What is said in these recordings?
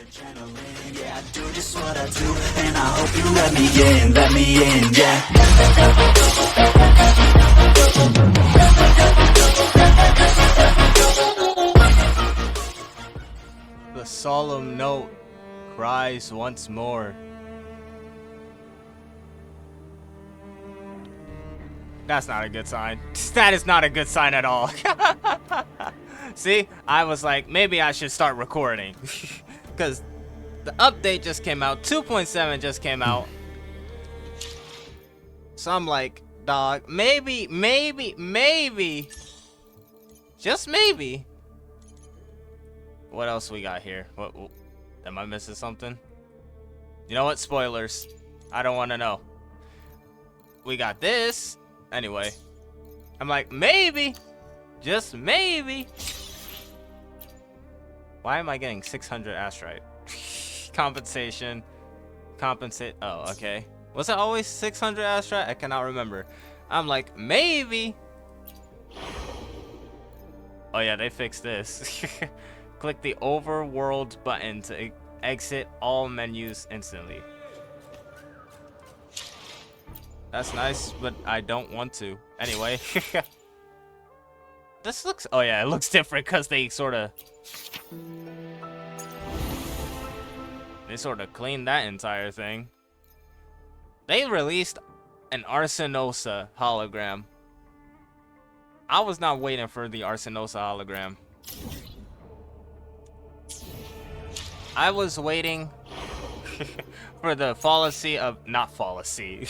Adrenaline, yeah, I do just what I do, and I hope you let me in, yeah. The solemn note cries once more. That's not a good sign. That is not a good sign at all. See, I was like, maybe I should start recording. Because the update just came out. 2.7 just came out. So I'm like, dog, maybe, just maybe. What else we got here? What am I missing something? You know what? Spoilers. I don't want to know. We got this. Anyway, I'm like, maybe, just maybe. Why am I getting 600 astrite? Compensation. Compensate. Oh, okay. Was it always 600 astrite? I cannot remember. I'm like, maybe. Oh yeah, they fixed this. Click the overworld button to exit all menus instantly. That's nice, but I don't want to. Anyway. This looks... Oh yeah, it looks different because they sort of cleaned that entire thing. They released an Arsenosa hologram. I was not waiting for the Arsenosa hologram. I was waiting for the fallacy of... Not fallacy.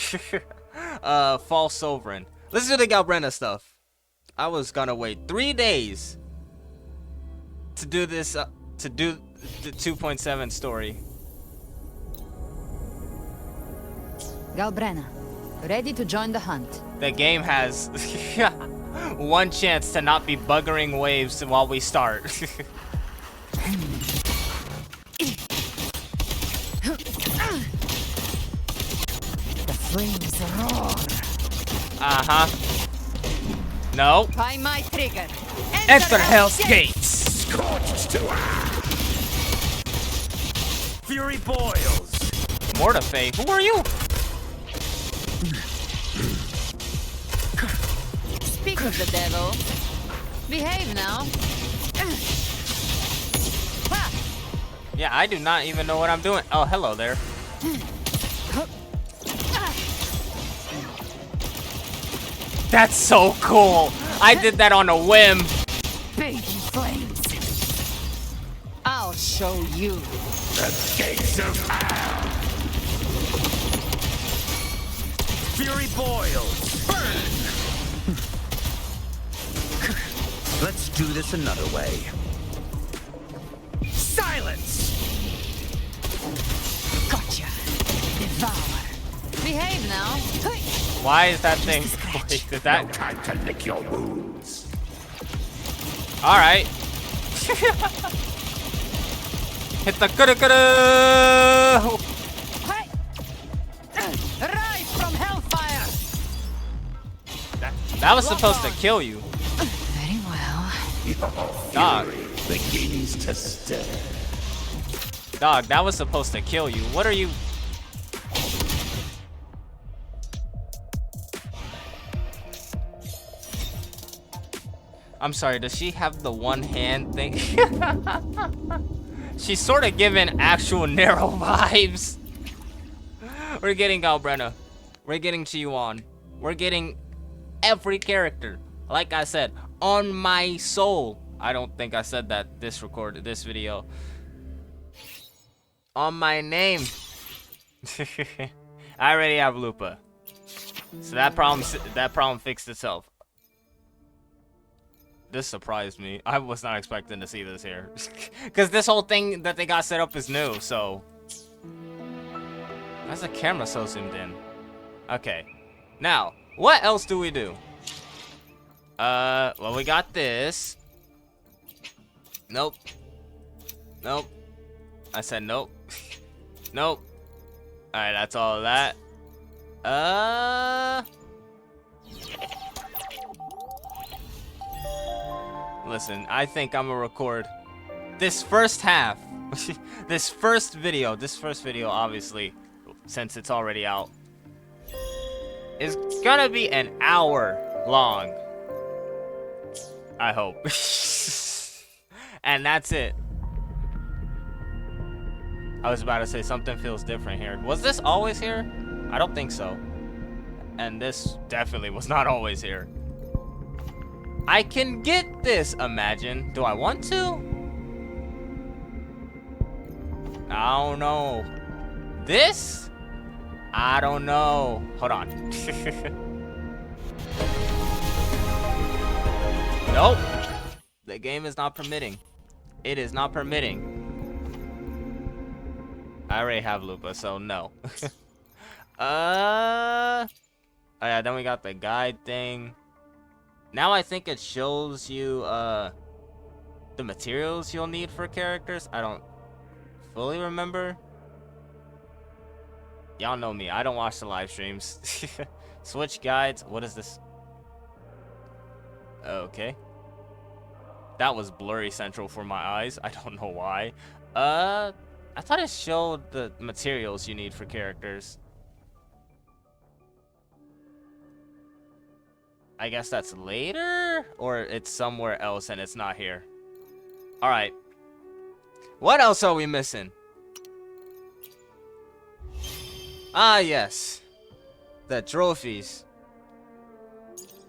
False Sovereign. Listen to the Galbrena stuff. I was gonna wait 3 days to do this, to do the 2.7 story. Galbrena, ready to join the hunt. The game has one chance to not be buggering waves while we start. The flames roar. Uh-huh. No. By my trigger. Enter Hell's Gates. Scorched to Fury boils. Mortifae, who are you? Speak of the devil. Behave now. Yeah, I do not even know what I'm doing. Oh, hello there. That's so cool. I did that on a whim. Baby flames. I'll show you. The gates of hell. Fury boils. Burn. Let's do this another way. Silence. Gotcha. Devour. Behave now. Why is that thing? Wait, did that? No time to lick your wounds. All right. Hit the kuru. Rise from hellfire. That was supposed to kill you. Very well. Your Dog. fury begins to stir. Dog, that was supposed to kill you. What are you? I'm sorry, does she have the one hand thing? She's sort of giving actual Nero vibes. We're getting Galbrena. We're getting Chi-Yuan. We're getting every character. Like I said, on my soul. I don't think I said that this video. On my name. I already have Lupa. So that problem fixed itself. This surprised me. I was not expecting to see this here. Because this whole thing that they got set up is new, so... Why's the camera so zoomed in? Okay. Now, what else do we do? Well, we got this. Nope. Nope. I said nope. Nope. Alright, that's all of that. Listen, I think I'm gonna record this first half This first video, obviously, since it's already out, is gonna be an hour long. I hope. And that's it. I was about to say something feels different here. Was this always here? I don't think so. And this definitely was not always here. I can get this, imagine. Do I want to? I don't know. This? I don't know. Hold on. Nope. The game is not permitting. It is not permitting. I already have Lupa, so no. Oh yeah, then we got the guide thing. Now I think it shows you the materials you'll need for characters. I don't fully remember. Y'all know me. I don't watch the live streams. Switch guides. What is this? Okay. That was blurry central for my eyes. I don't know why. I thought it showed the materials you need for characters. I guess that's later? Or it's somewhere else and it's not here. Alright. What else are we missing? Ah, yes. The trophies.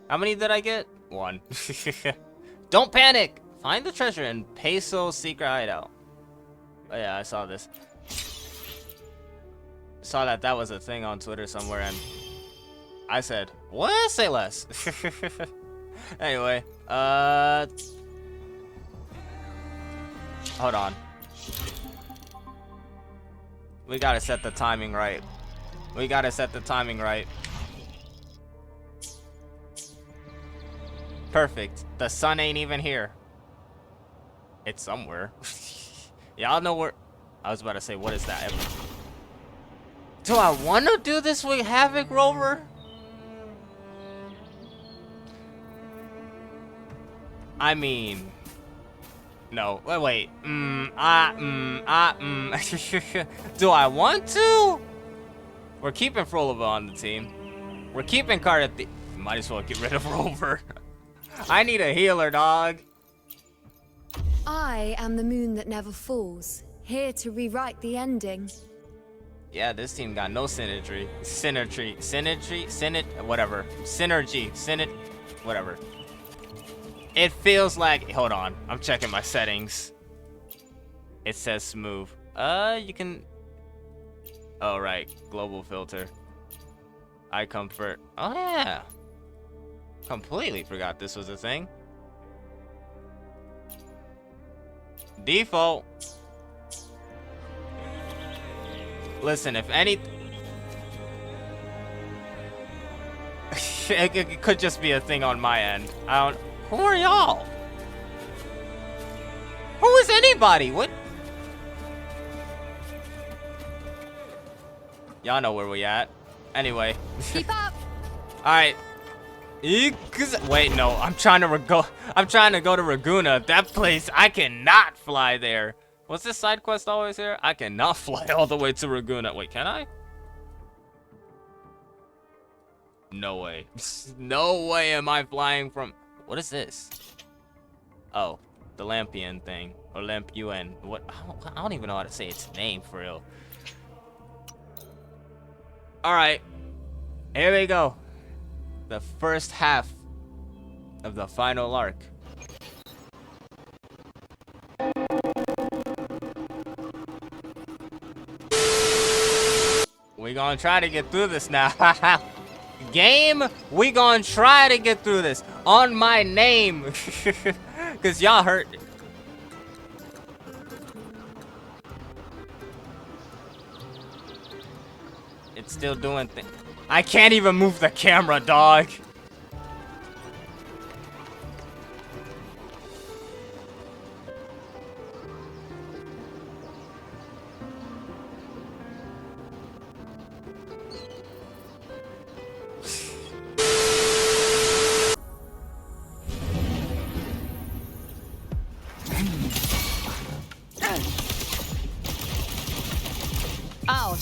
How many did I get? 1. Don't panic! Find the treasure in Peso's secret hideout. Oh yeah, I saw this. Saw that was a thing on Twitter somewhere, and I said, what? Say less. Anyway, hold on. We gotta set the timing right. We gotta set the timing right. Perfect. The sun ain't even here. It's somewhere. Y'all know where... I was about to say, what is that? Do I want to do this with Havoc Rover? I mean... No. Wait. Do I want to? We're keeping Frolova on the team. We're keeping Card at the... Might as well get rid of Rover. I need a healer, dog. I am the moon that never falls, here to rewrite the ending. Yeah, this team got no synergy. Whatever. It feels like... Hold on. I'm checking my settings. It says smooth. You can... Oh, right. Global filter. Eye comfort. Oh, yeah. Completely forgot this was a thing. Default. Listen, if any... it could just be a thing on my end. I don't... Who are y'all? Who is anybody? What? Y'all know where we at. Anyway. Keep up. Alright. Wait, no. I'm trying to go to Raguna. That place, I cannot fly there. Was this side quest always here? I cannot fly all the way to Raguna. Wait, can I? No way. No way am I flying from... What is this? Oh, the Lampion thing. Or Lampion. What? I don't even know how to say its name for real. Alright. Here we go. The first half of the final arc. We gonna try to get through this now. Game, we gonna try to get through this on my name. Cause y'all hurt. It's still doing things. I can't even move the camera, dog.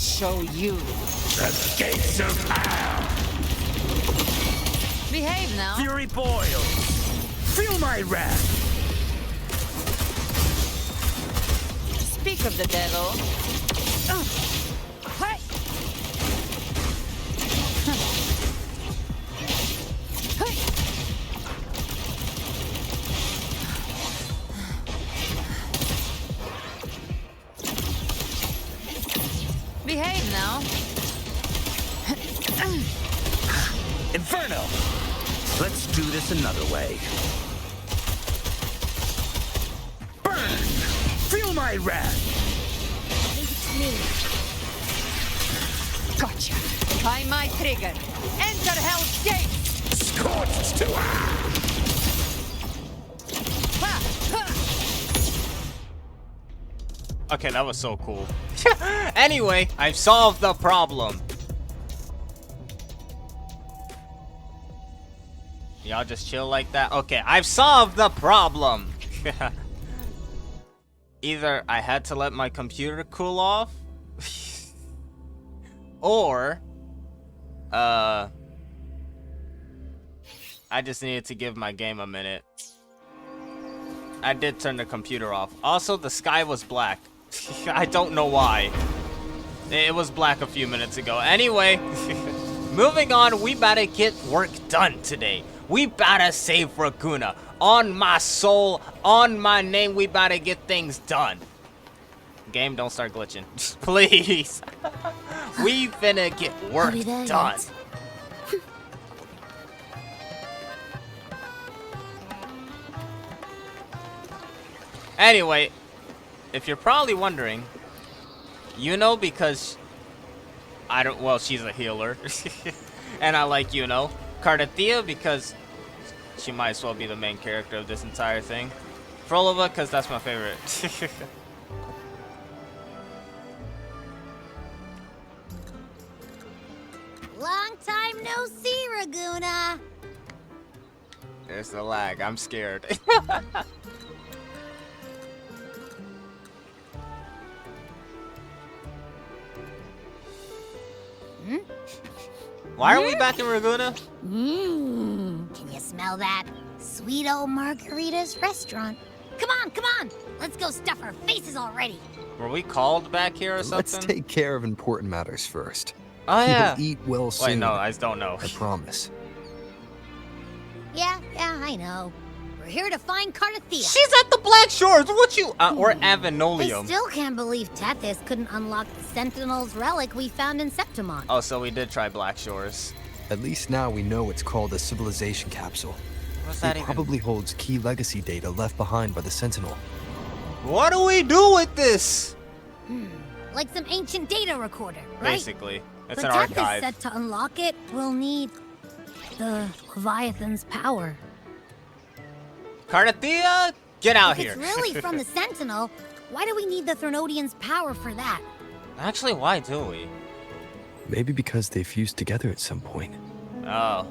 show you. The gates of hell! Behave now. Fury boils! Feel my wrath! Speak of the devil. Hey! Hey! Behave now. Inferno! Let's do this another way. Burn! Feel my wrath! Gotcha. By my trigger. Enter Hell's Gate. Scorched to ash! Ha! Ha! Okay, that was so cool. Anyway, I've solved the problem. Y'all just chill like that? Okay, I've solved the problem. Either I had to let my computer cool off, or I just needed to give my game a minute. I did turn the computer off. Also, the sky was black. I don't know why. It was black a few minutes ago. Anyway, moving on, we better get work done today. We better save Raguna. On my soul, on my name, we better get things done. Game, don't start glitching. Please. We finna get work done. Anyway, if you're probably wondering, you know, because well, she's a healer. And I like, you know, Cardathea because she might as well be the main character of this entire thing. Frolova, because that's my favorite. Long time no see, Raguna. There's the lag. I'm scared. Why are we back in Raguna? Can you smell that? Sweet old Margarita's restaurant. Come on, come on. Let's go stuff our faces already. Were we called back here or Let's something? take care of important matters first. Oh, yeah. We'll eat well soon. Wait, no, I don't know. I promise. Yeah, I know. We're here to find Cardathea. She's at the Black Shores. What you? Or I Avenolium. still can't believe Tethys couldn't unlock the Sentinel's relic we found in Septimon. Oh, so we did try Black Shores. At least now we know it's called a civilization capsule. What's that It even? probably holds key legacy data left behind by the Sentinel. What do we do with this? Like some ancient data recorder, right? Basically, it's But an Tethys archive. said to unlock it, we'll need the Leviathan's power. Cardathea, get out If here. it's really from the Sentinel, why do we need the Threnodian's power for that? Actually, why do we? Maybe because they fused together at some point. Oh,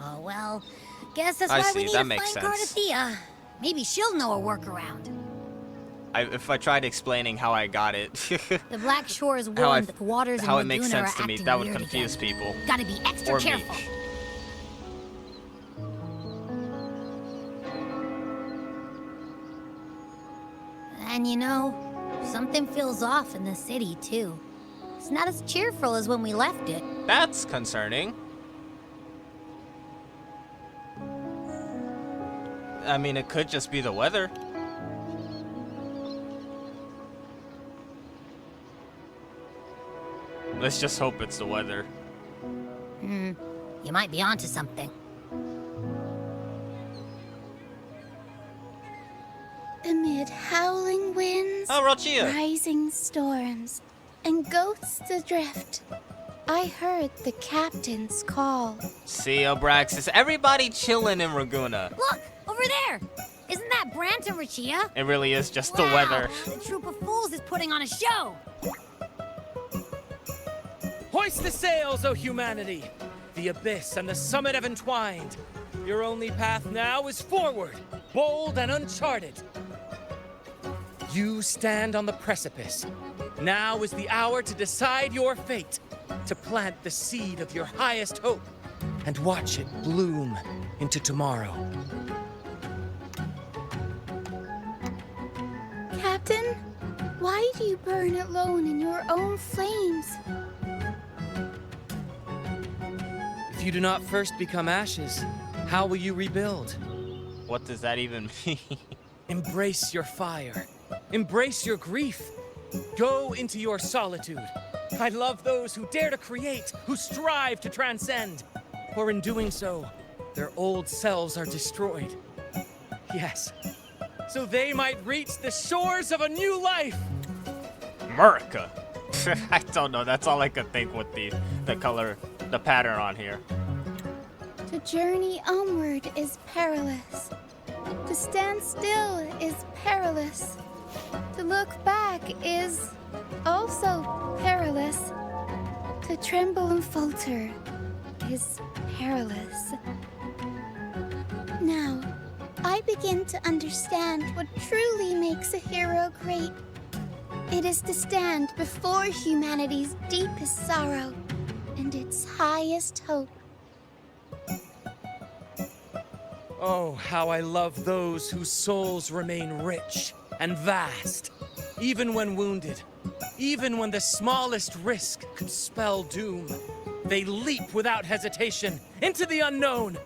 Oh, well, guess that's I why see, we need that to makes find sense. Cardathea. Maybe she'll know a workaround. if I tried explaining how I got it, The Black Shores how, warned that the waters in how it Laguna makes sense are to me, acting that would weird confuse again. people. Gotta be extra Or me. careful. And you know, something feels off in the city too. It's not as cheerful as when we left it. That's concerning. I mean, it could just be the weather. Let's just hope it's the weather. You might be onto something. Amid howling winds, Oh, Rochia. rising storms, and ghosts adrift, I heard the captain's call. See, Abraxas. Everybody chilling in Raguna. Look, over there! Isn't that Brant and Rachia? It really is just the Wow, weather. The troop of fools is putting on a show! Hoist the sails, O humanity! The abyss and the summit have entwined. Your only path now is forward, bold and uncharted. You stand on the precipice. Now is the hour to decide your fate, to plant the seed of your highest hope, and watch it bloom into tomorrow. Captain, why do you burn alone in your own flames? If you do not first become ashes, how will you rebuild? What does that even mean? Embrace your fire. Embrace your grief. Go into your solitude. I love those who dare to create, who strive to transcend. For in doing so, their old selves are destroyed. Yes, so they might reach the shores of a new life. America. I don't know. That's all I could think with the color, the pattern on here. To journey onward is perilous. To stand still is perilous. To look back is also perilous. To tremble and falter is perilous. Now, I begin to understand what truly makes a hero great. It is to stand before humanity's deepest sorrow and its highest hope. Oh, how I love those whose souls remain rich and vast, even when wounded, even when the smallest risk could spell doom. They leap without hesitation into the unknown.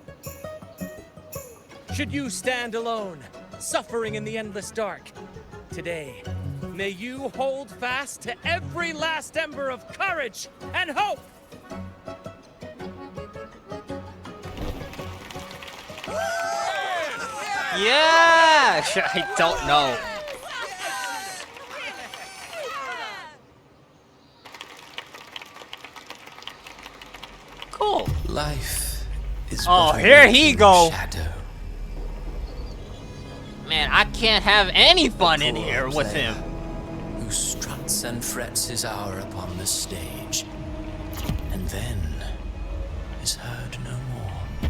Should you stand alone, suffering in the endless dark, today, may you hold fast to every last ember of courage and hope. Yeah! I don't know. Cool. Life is Oh, but a here he walking go. shadow. Man, I can't have any fun in Poor here with player, him. who struts and frets his hour upon the stage, and then is heard no more.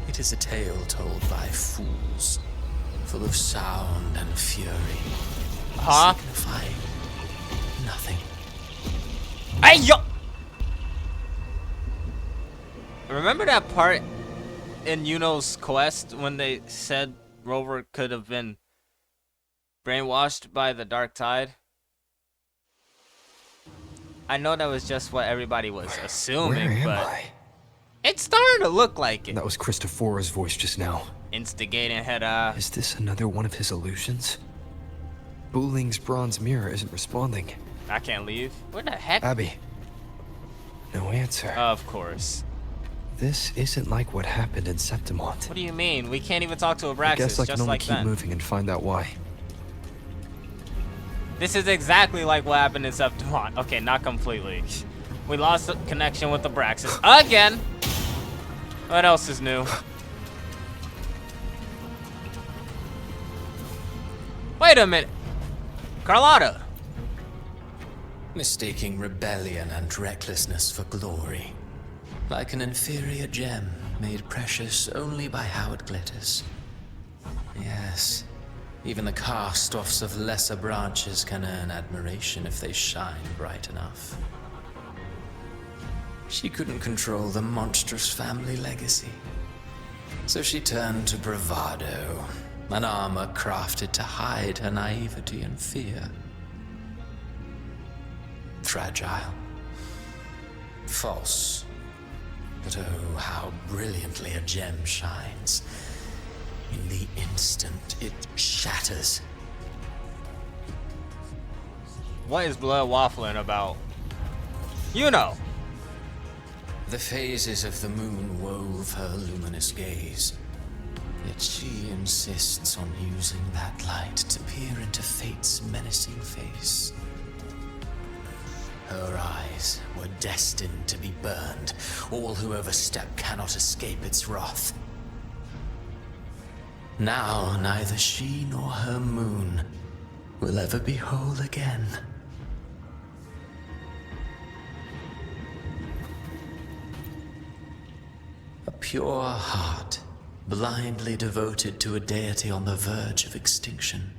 It is a tale told by fools, full of sound and fury, Huh? signifying nothing. Hey, yo! Remember that part in Yuno's quest when they said Rover could have been brainwashed by the dark tide? I know that was just what everybody was assuming, Where am but I? it's starting to look like it. That was Christophora's voice just now. Instigating head Is this another one of his illusions? Buling's bronze mirror isn't responding. I can't leave. Where the heck? Abby. No answer. Of course. This isn't like what happened in Septimont. What do you mean? We can't even talk to I Abraxas, guess I can just only like keep that. moving and find out why. This is exactly like what happened in Septimont. Okay, not completely. We lost the connection with Abraxas again. What else is new? Wait a minute. Carlotta. Mistaking rebellion and recklessness for glory. Like an inferior gem, made precious only by how it glitters. Yes, even the cast-offs of lesser branches can earn admiration if they shine bright enough. She couldn't control the monstrous family legacy. So she turned to bravado, an armor crafted to hide her naivety and fear. Fragile. False. But oh, how brilliantly a gem shines. In the instant it shatters. What is Blood waffling about? You know. The phases of the moon wove her luminous gaze. Yet she insists on using that light to peer into fate's menacing face. Her eyes were destined to be burned. All who overstep cannot escape its wrath. Now neither she nor her moon will ever be whole again. A pure heart blindly devoted to a deity on the verge of extinction.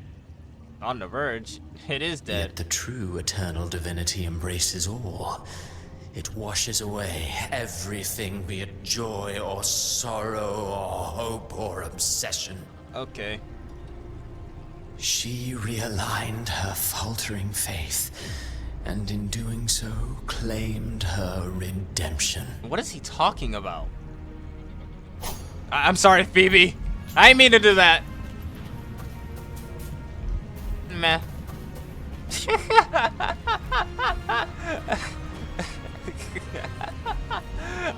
On the verge? It is dead. Yet the true eternal divinity embraces all. It washes away everything, be it joy or sorrow or hope or obsession. Okay. She realigned her faltering faith, and in doing so, claimed her redemption. What is he talking about? I'm sorry, Phoebe. I didn't mean to do that. Meh.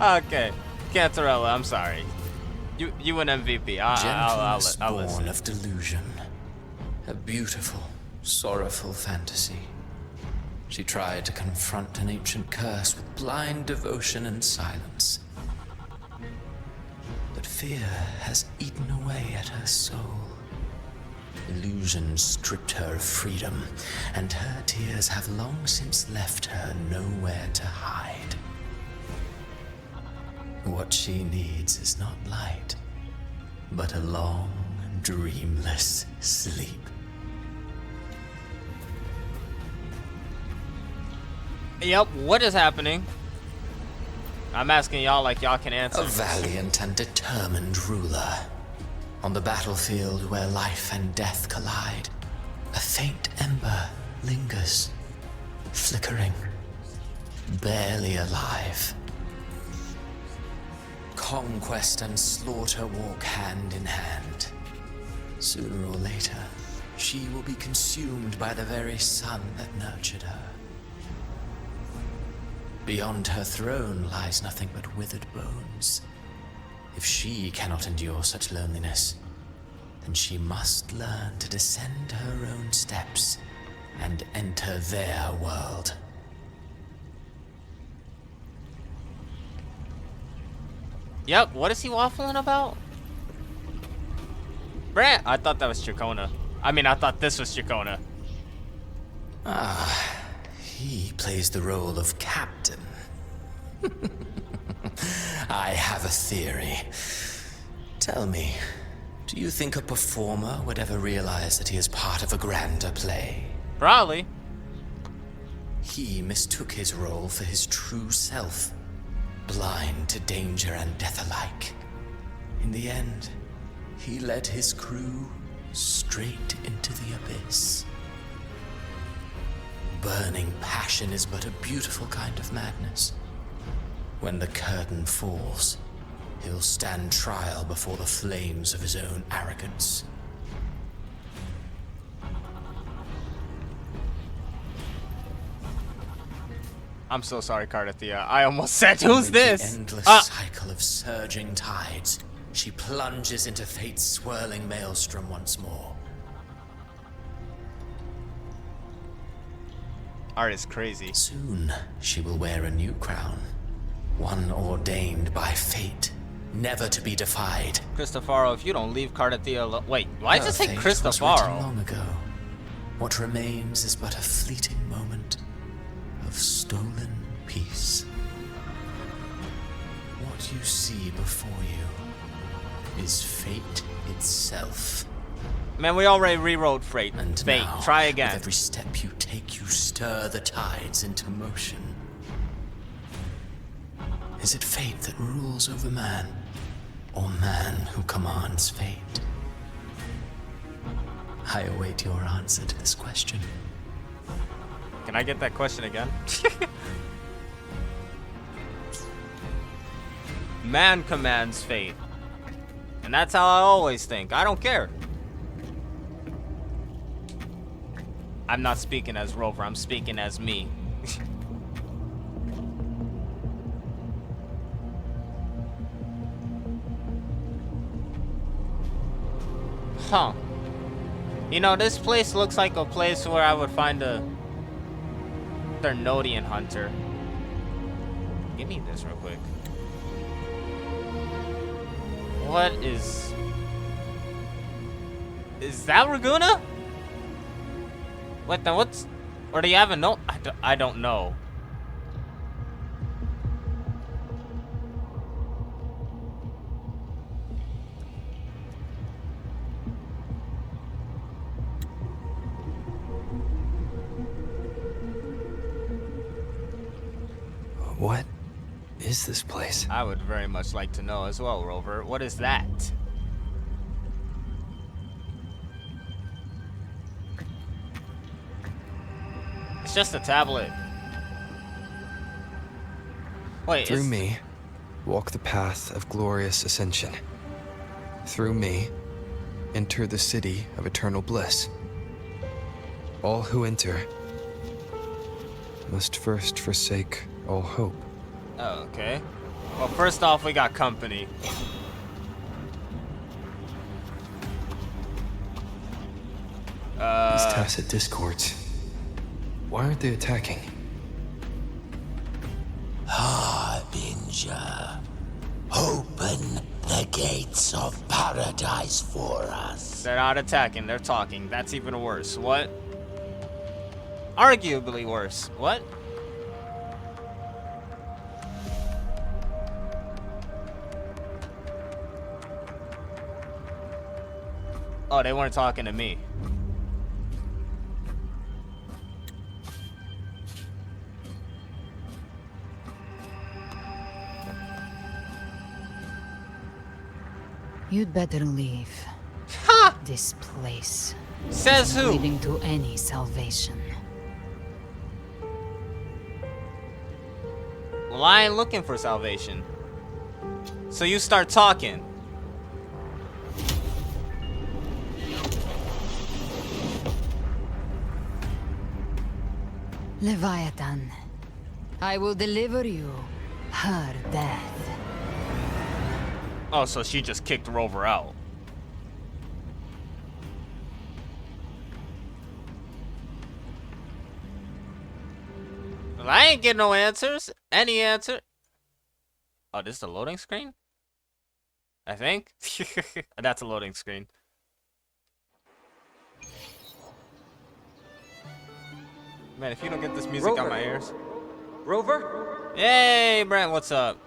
Okay, Cantarella, I'm sorry. You an MVP. I'll Born listen. of delusion, a beautiful, sorrowful fantasy. She tried to confront an ancient curse with blind devotion and silence. But fear has eaten away at her soul. Illusion stripped her of freedom, and her tears have long since left her nowhere to hide. What she needs is not light, but a long, dreamless sleep. Yep, what is happening? I'm asking y'all like y'all can answer. A valiant and determined ruler. On the battlefield where life and death collide, a faint ember lingers, flickering, barely alive. Conquest and slaughter walk hand in hand. Sooner or later, she will be consumed by the very sun that nurtured her. Beyond her throne lies nothing but withered bones. If she cannot endure such loneliness, then she must learn to descend her own steps and enter their world. Yep, what is he waffling about? Brant, I thought that was Chacona. I mean, I thought this was Chacona. Ah, he plays the role of captain. I have a theory. Tell me, do you think a performer would ever realize that he is part of a grander play? Probably. He mistook his role for his true self, blind to danger and death alike. In the end, he led his crew straight into the abyss. Burning passion is but a beautiful kind of madness. When the curtain falls, he'll stand trial before the flames of his own arrogance. I'm so sorry, Cardathia. I almost said, who's With this? the endless cycle of surging tides, she plunges into fate's swirling maelstrom once more. Art is crazy. Soon, she will wear a new crown. One ordained by fate, never to be defied. Cristofaro, if you don't leave Cardathia alone. Wait, why does it say Her fate was written Cristofaro? long ago. What remains is but a fleeting moment of stolen peace. What you see before you is fate itself. Man, we already rewrote Fate. And Fate. now, Try again. with every step you take, you stir the tides into motion. Is it fate that rules over man, or man who commands fate? I await your answer to this question. Can I get that question again? Man commands fate. And that's how I always think. I don't care. I'm not speaking as Rover, I'm speaking as me. Huh. You know, this place looks like a place where I would find a Thernodian hunter. Give me this real quick. What is... Is that Raguna? What the, what's... Or do you have a note? I don't know. What is this place? I would very much like to know as well, Rover. What is that? It's just a tablet. Wait, Through me, walk the path of glorious ascension. Through me, enter the city of eternal bliss. All who enter must first forsake all hope. Oh, okay. Well, first off, we got company. These tacit discords. Why aren't they attacking? Harbinger, open the gates of paradise for us. They're not attacking, they're talking. That's even worse. What? Arguably worse. What? Oh, they weren't talking to me. You'd better leave. Ha! This place Says isn't who? leading to any salvation. Well, I ain't looking for salvation. So you start talking. Leviathan, I will deliver you her death. Oh, so she just kicked Rover out. Well, I ain't getting no answers. Any answer? Oh, this is the loading screen? I think. That's a loading screen. Man, if you don't get this music Rover. on my ears. Rover? Hey, Brent, what's up?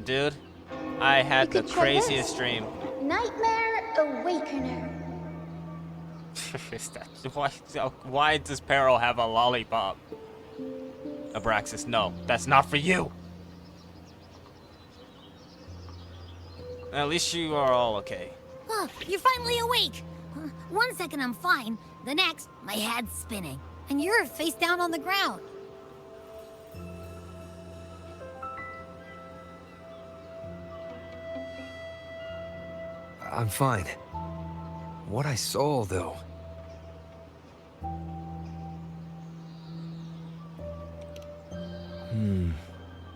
Dude, I had the You could try craziest this. dream. Nightmare Awakener. Is that, why does Peril have a lollipop? Abraxas, no, that's not for you. At least you are all okay. Oh, you're finally awake. 1 second I'm fine. The next, my head's spinning. And you're face down on the ground. I'm fine. What I saw, though.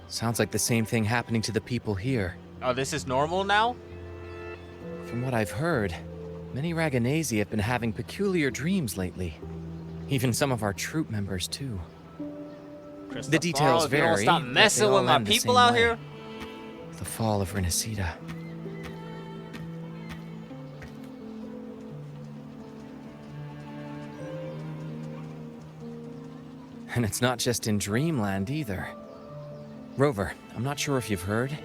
Sounds like the same thing happening to the people here. Oh, this is normal now? From what I've heard, many Raganesi have been having peculiar dreams lately. Even some of our troop members, too. The details if you don't vary. stop but messing they with all my end the people same out way. here. The fall of Rinascita. And it's not just in Dreamland either. Rover, I'm not sure if you've heard,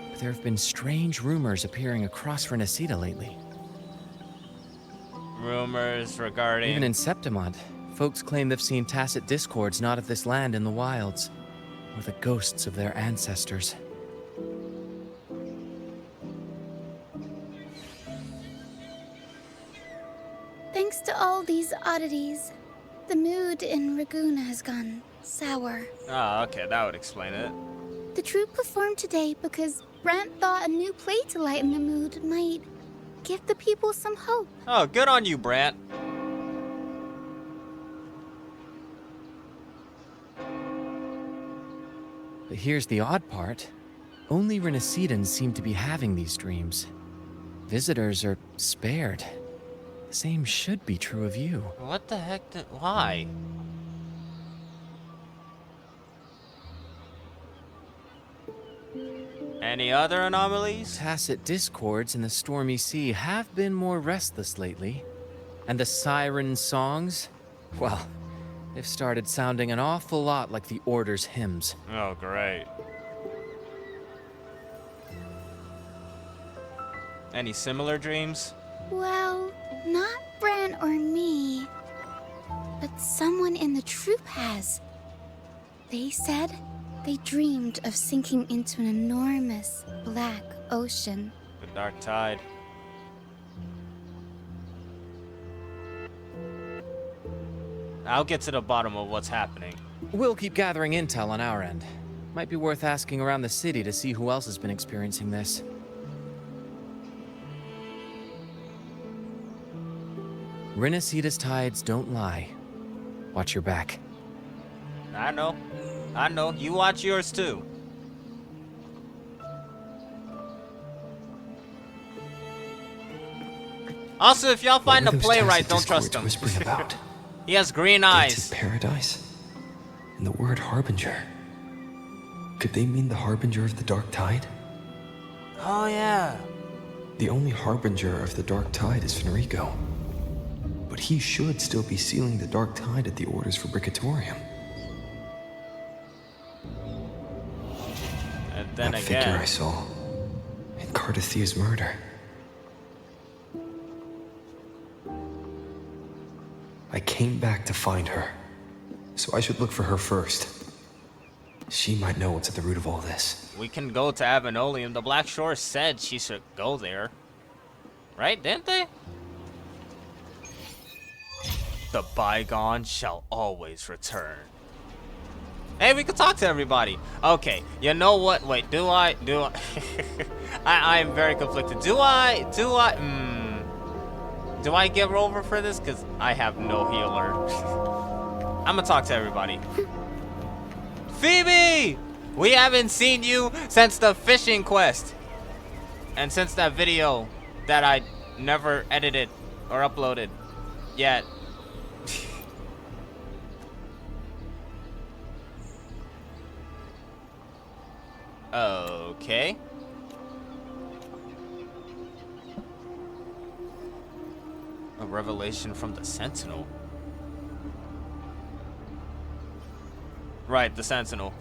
but there have been strange rumors appearing across Rinascita lately. Rumors regarding... Even in Septimont, folks claim they've seen tacit discords not of this land in the wilds, or the ghosts of their ancestors. Thanks to all these oddities, the mood in Raguna has gone sour. Oh, okay, that would explain it. The troupe performed today because Brant thought a new play to lighten the mood might give the people some hope. Oh, good on you, Brant. But here's the odd part. Only Rinascitans seem to be having these dreams. Visitors are spared. The same should be true of you. What the heck why? Any other anomalies? Tacit discords in the stormy sea have been more restless lately. And the siren songs? Well, they've started sounding an awful lot like the Order's hymns. Oh, great. Any similar dreams? Well, not Bran or me, but someone in the troupe has. They said they dreamed of sinking into an enormous black ocean. The dark tide. I'll get to the bottom of what's happening. We'll keep gathering intel on our end. Might be worth asking around the city to see who else has been experiencing this. Rinascita's tides don't lie. Watch your back. I know. I know. You watch yours too. Also, if y'all find the playwright, don't trust him. Whispering about? He has green Gates eyes. of paradise? And the word Harbinger. Could they mean the Harbinger of the Dark Tide? Oh yeah. The only Harbinger of the Dark Tide is Fenrico. But he should still be sealing the Dark Tide at the orders for Bricatorium. And then that again. figure I saw in Cardathia's murder. I came back to find her, so I should look for her first. She might know what's at the root of all this. We can go to Avenolium. The Black Shore said she should go there. Right? Didn't they? The bygone shall always return. Hey, we can talk to everybody. Okay, you know what? Wait, do I? I am very conflicted. Do I give over for this? Because I have no healer. I'm gonna talk to everybody. Phoebe! We haven't seen you since the fishing quest. And since that video that I never edited or uploaded yet. Okay. A revelation from the Sentinel. Right, the Sentinel.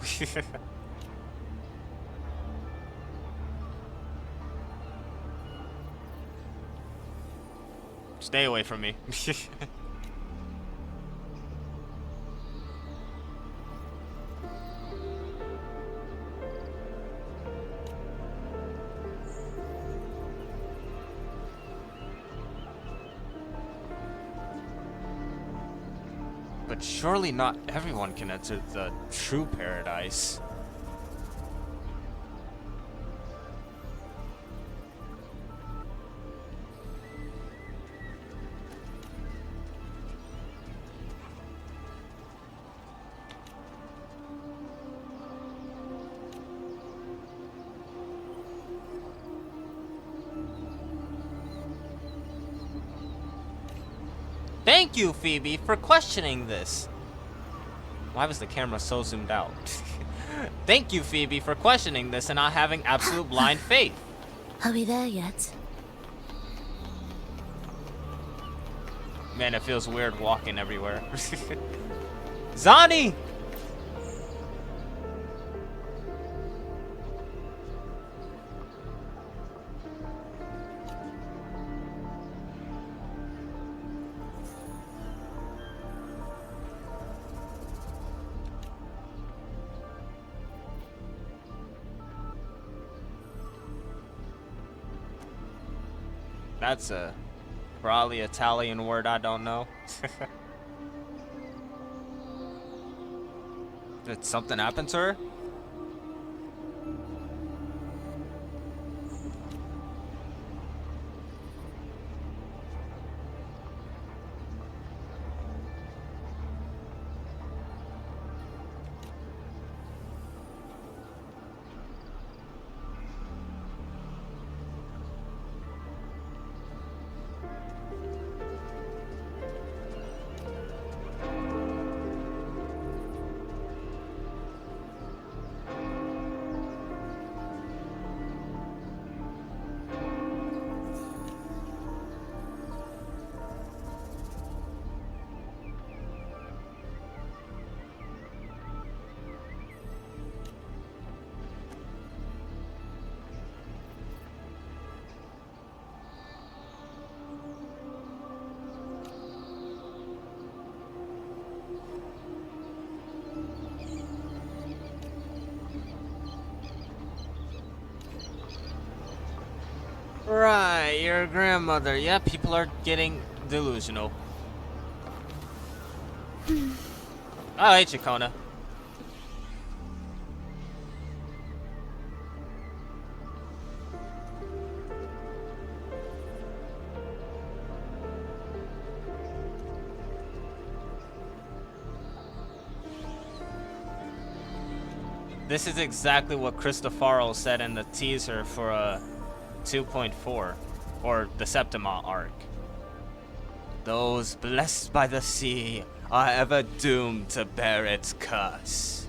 Stay away from me. But surely not everyone can enter the true paradise. Thank you, Phoebe, for questioning this. Why was the camera so zoomed out? Thank you, Phoebe, for questioning this and not having absolute blind faith. Are we there yet? Man, it feels weird walking everywhere. Zani! That's a probably Italian word I don't know. Did something happen to her? Right, your grandmother. Yeah, people are getting delusional. Oh, hey, Chacona. This is exactly what Cristofaro said in the teaser for 2.4, or the Septima arc. Those blessed by the sea are ever doomed to bear its curse.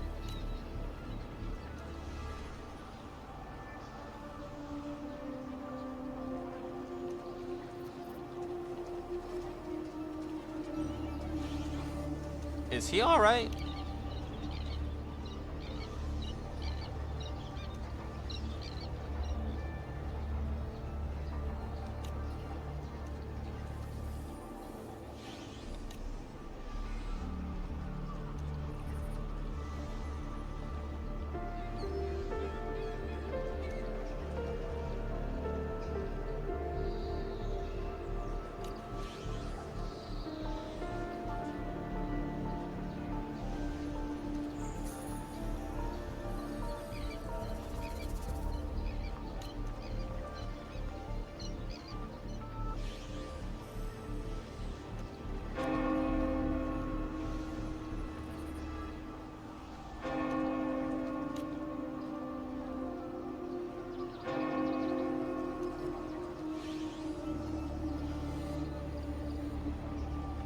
Is he alright?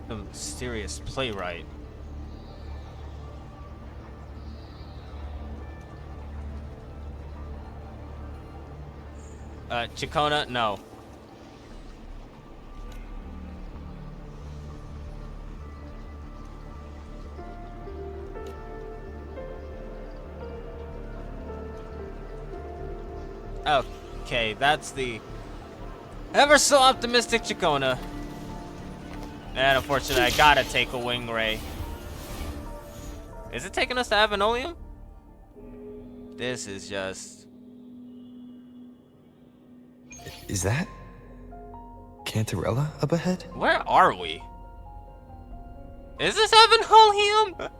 The mysterious playwright. Chacona, no. Okay, that's the ever so optimistic Chacona. And unfortunately, I gotta take a wing ray. Is it taking us to Avenolium? This is just... Is that Cantarella up ahead? Where are we? Is this Avenolium?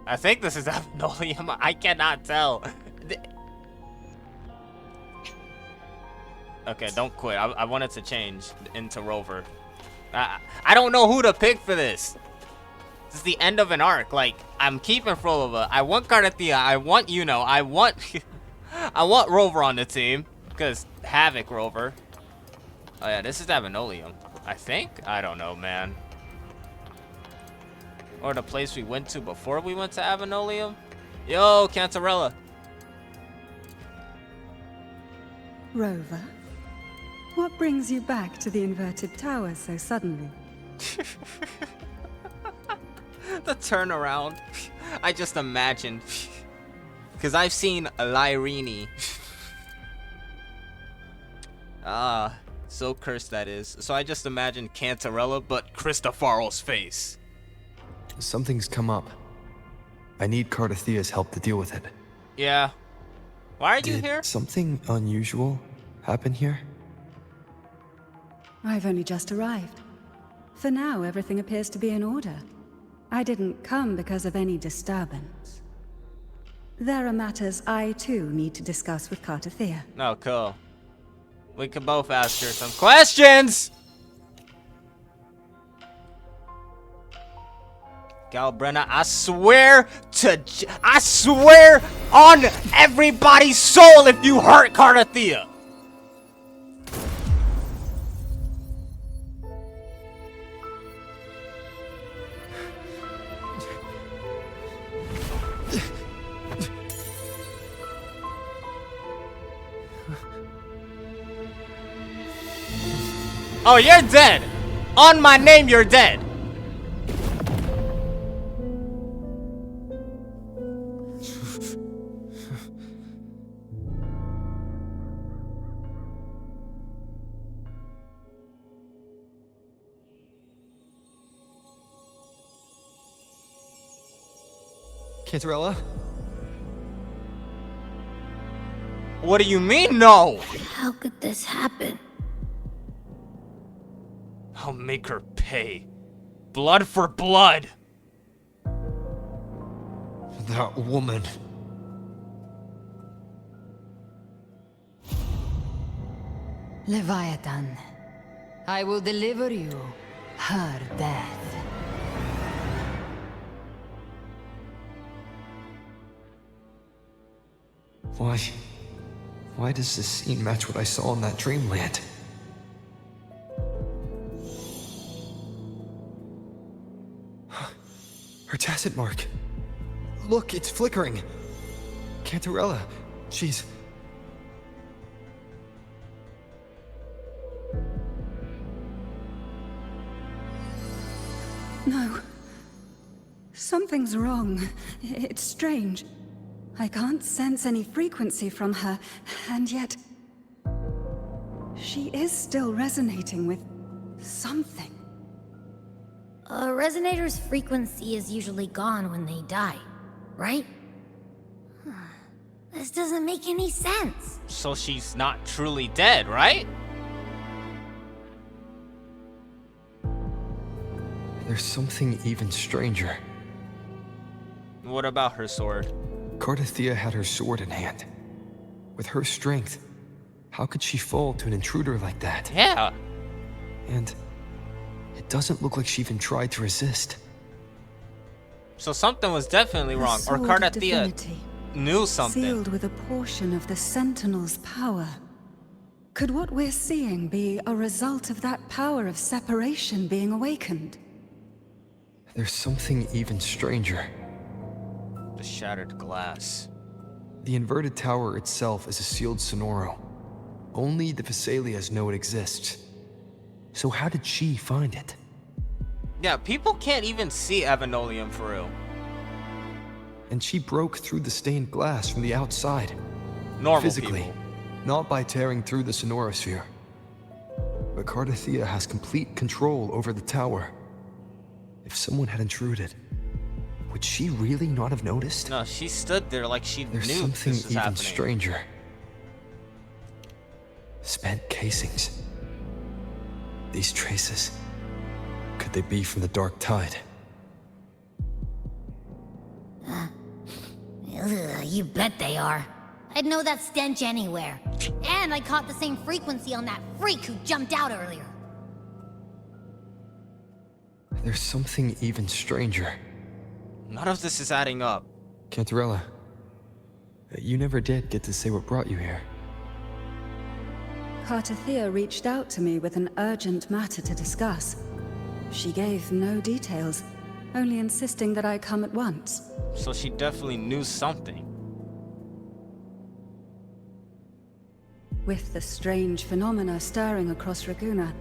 I think this is Avenolium. I cannot tell. Okay, don't quit. I wanted to change into Rover. I don't know who to pick for this. This is the end of an arc. Like, I'm keeping Frolova. I want Cardathia. I want Yuno. I want... I want Rover on the team. Because Havoc Rover. Oh yeah, this is Avenolium. I think? I don't know, man. Or the place we went to before we went to Avenolium. Yo, Cantarella. Rover, what brings you back to the inverted tower so suddenly? The turnaround. I just imagined. Because I've seen Lyrini. Ah, so cursed that is. So I just imagined Cantarella, but Cristofaro's face. Something's come up. I need Cardathia's help to deal with it. Yeah. Why are you Did here? something unusual happen here? I've only just arrived. For now, everything appears to be in order. I didn't come because of any disturbance. There are matters I, too, need to discuss with Cardathia. No, cool. We could both ask her some questions! Galbrenna, I swear on everybody's soul if you hurt Cardathia! Oh, you're dead! On my name, you're dead! Cantarella? What do you mean, no? How could this happen? I'll make her pay. Blood for blood. That woman. Leviathan, I will deliver you her death. Why does this scene match what I saw in that dreamland? Her tacit mark. Look, it's flickering. Cantarella, she's... No. Something's wrong. It's strange. I can't sense any frequency from her, and yet... she is still resonating with something. A resonator's frequency is usually gone when they die, right? This doesn't make any sense. So she's not truly dead, right? There's something even stranger. What about her sword? Cardathia had her sword in hand. With her strength, how could she fall to an intruder like that? Yeah. And it doesn't look like she even tried to resist. So something was definitely wrong, or Sword of Cardathia divinity, knew something. sealed with a portion of the Sentinel's power. Could what we're seeing be a result of that power of separation being awakened? There's something even stranger. The shattered glass. The inverted tower itself is a sealed sonoro. Only the Vesalias know it exists. So how did she find it? Yeah, people can't even see Evanolium for real. And she broke through the stained glass from the outside. Normal Physically, people. not by tearing through the sonorosphere. But Cardathia has complete control over the tower. If someone had intruded, would she really not have noticed? No, she stood there like she There's knew something this was even happening. stranger. Spent casings. These traces. Could they be from the Dark Tide? Ugh, you bet they are. I'd know that stench anywhere. And I caught the same frequency on that freak who jumped out earlier. There's something even stranger. None of this is adding up. Cantarella, you never did get to say what brought you here. Cartathea reached out to me with an urgent matter to discuss. She gave no details, only insisting that I come at once. So she definitely knew something. With the strange phenomena stirring across Raguna,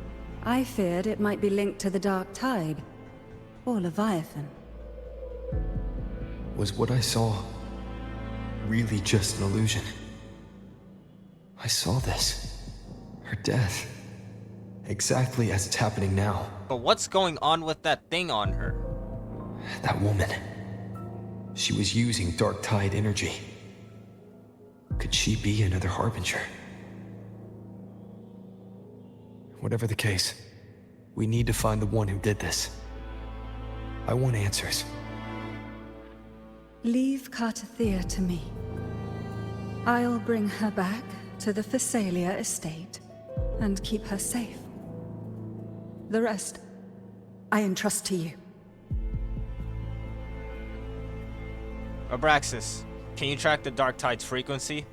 I feared it might be linked to the Dark Tide, or Leviathan. Was what I saw really just an illusion? I saw this. Her death. Exactly as it's happening now. But what's going on with that thing on her? That woman. She was using Dark Tide energy. Could she be another Harbinger? Whatever the case, we need to find the one who did this. I want answers. Leave Cartathea to me. I'll bring her back to the Phasalia estate and keep her safe. The rest, I entrust to you. Abraxas, can you track the Dark Tide's frequency?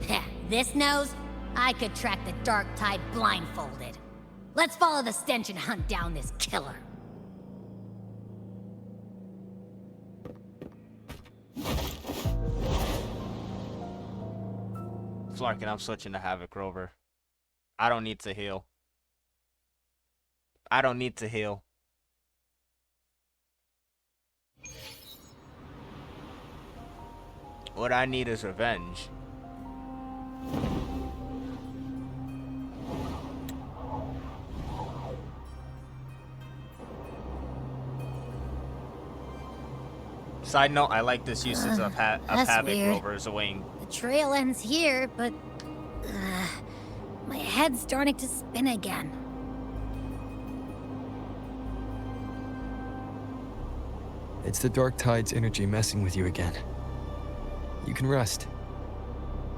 Heh, this nose? I could track the Dark Tide blindfolded. Let's follow the stench and hunt down this killer. Flarkin, I'm switching to Havoc Rover. I don't need to heal. I don't need to heal. What I need is revenge. Side note, I like this usage of that's Havoc weird. Rovers away. The trail ends here, but my head's starting to spin again. It's the Dark Tide's energy messing with you again. You can rest.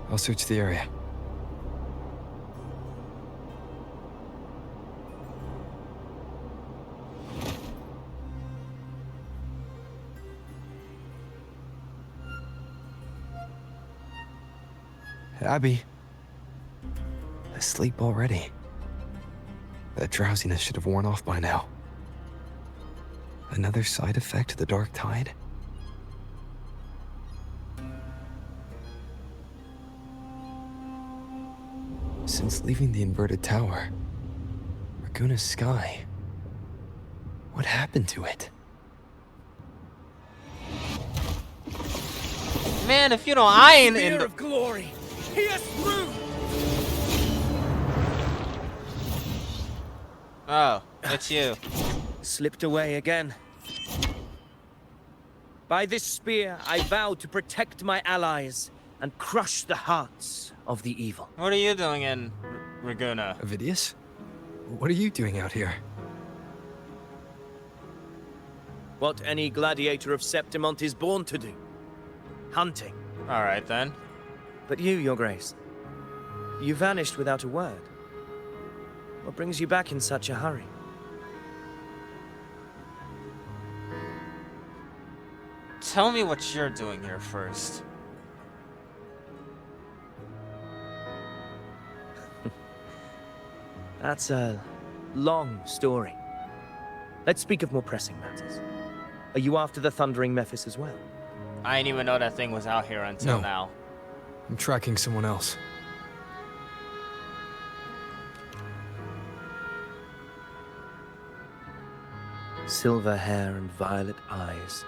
I'll search the area. Abby. Asleep already. That drowsiness should have worn off by now. Another side effect of the Dark Tide? Since leaving the inverted tower, Raguna's sky, what happened to it? Man, if you know I ain't in Spear the... of glory, pierce through. Oh, it's you. Slipped away again. By this spear, I vow to protect my allies and crush the hearts of the evil. What are you doing in Raguna? Avidius? What are you doing out here? What any gladiator of Septimont is born to do. Hunting. All right, then. But you, Your Grace, you vanished without a word. What brings you back in such a hurry? Tell me what you're doing here first. That's a long story. Let's speak of more pressing matters. Are you after the Thundering Mephis as well? I didn't even know that thing was out here until No. now. I'm tracking someone else. Silver hair and violet eyes,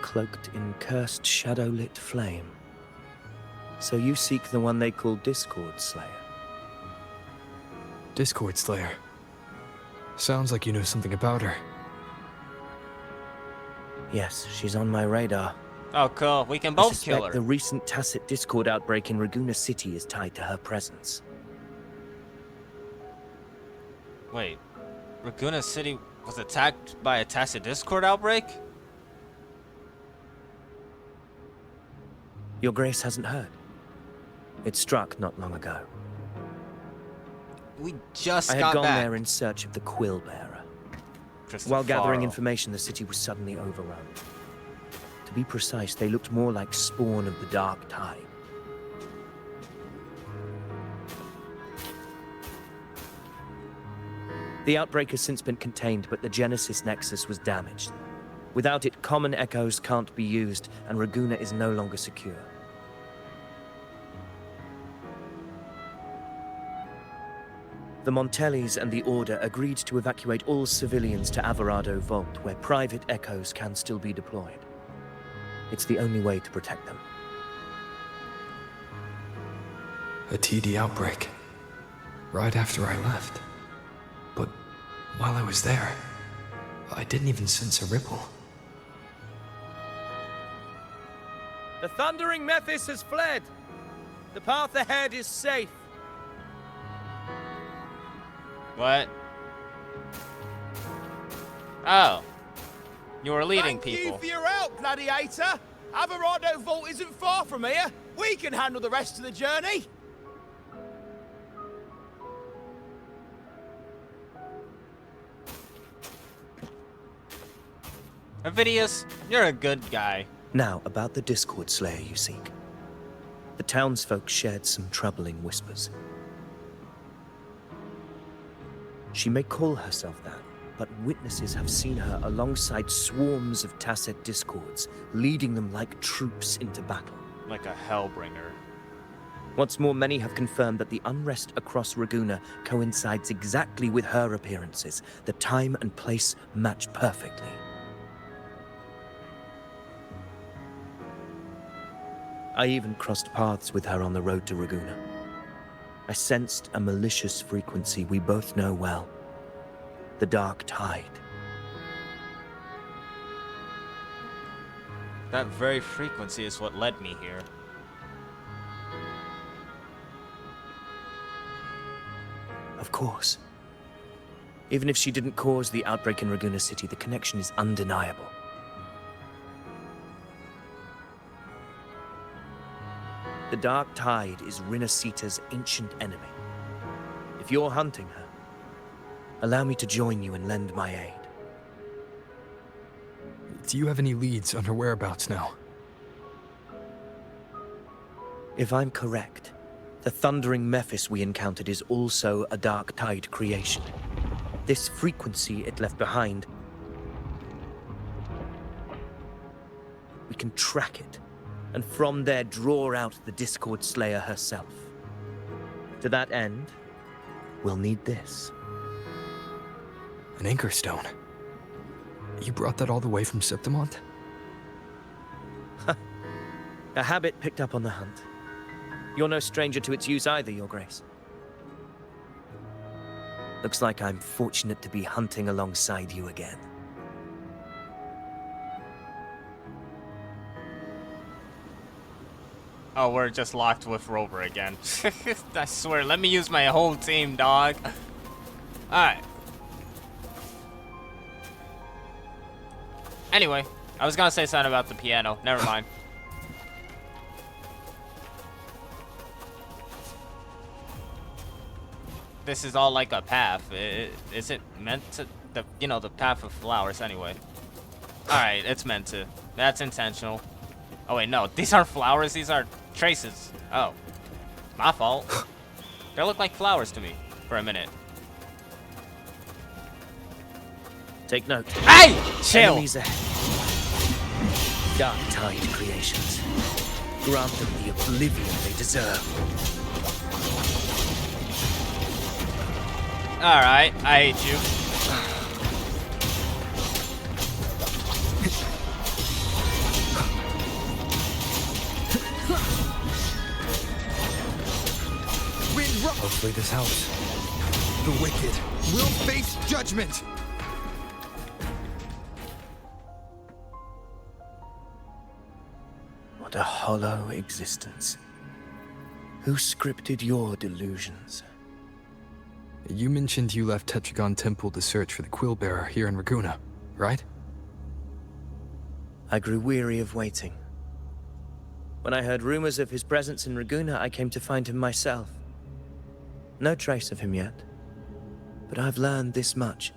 cloaked in cursed shadow-lit flame. So you seek the one they call Discord Slayer. Discord Slayer. Sounds like you know something about her. Yes, she's on my radar. Oh, cool. We can I both suspect kill her. the recent tacit Discord outbreak in Raguna City is tied to her presence. Wait. Raguna City was attacked by a tacit Discord outbreak? Your Grace hasn't heard. It struck not long ago. We just I had got gone back. there in search of the Quill Bearer. Christopher While gathering Farrell. information, the city was suddenly overrun. To be precise, they looked more like spawn of the Dark Tide. The outbreak has since been contained, but the Genesis Nexus was damaged. Without it, common echoes can't be used, and Raguna is no longer secure. The Montellis and the Order agreed to evacuate all civilians to Averado Vault, where private echoes can still be deployed. It's the only way to protect them. A TD outbreak. Right after I left. But while I was there, I didn't even sense a ripple. The Thundering Mephis has fled. The path ahead is safe. What? Oh. You were leading Thank people. you for your help, Gladiator. Averado Vault isn't far from here. We can handle the rest of the journey. Avidius, you're a good guy. Now, about the Discord Slayer you seek. The townsfolk shared some troubling whispers. She may call herself that, but witnesses have seen her alongside swarms of tacit discords, leading them like troops into battle. Like a hellbringer. What's more, many have confirmed that the unrest across Raguna coincides exactly with her appearances. The time and place match perfectly. I even crossed paths with her on the road to Raguna. I sensed a malicious frequency we both know well. The Dark Tide. That very frequency is what led me here. Of course. Even if she didn't cause the outbreak in Ragusa City, the connection is undeniable. The Dark Tide is Rinascita's ancient enemy. If you're hunting her, allow me to join you and lend my aid. Do you have any leads on her whereabouts now? If I'm correct, the thundering Mephis we encountered is also a Dark Tide creation. This frequency it left behind, we can track it, and from there draw out the Discord Slayer herself. To that end, we'll need this. An anchor stone. You brought that all the way from Septimont? A habit picked up on the hunt. You're no stranger to its use either, Your Grace. Looks like I'm fortunate to be hunting alongside you again. Oh, we're just locked with Rover again. I swear, let me use my whole team, dog. Alright. Anyway, I was gonna say something about the piano. Never mind. This is all like a path. Is it meant to, the path of flowers anyway? Alright, it's meant to. That's intentional. Oh wait, no, these aren't flowers, these are traces. Oh, my fault. They look like flowers to me for a minute. Take note. Hey! Chill! Enemies ahead. Dark Tide creations. Grant them the oblivion they deserve. Alright, I hate you. Hopefully this helps. The wicked will face judgment! What a hollow existence. Who scripted your delusions? You mentioned you left Tetragon Temple to search for the Quill Bearer here in Ragusa, right? I grew weary of waiting. When I heard rumors of his presence in Ragusa, I came to find him myself. No trace of him yet, but I've learned this much.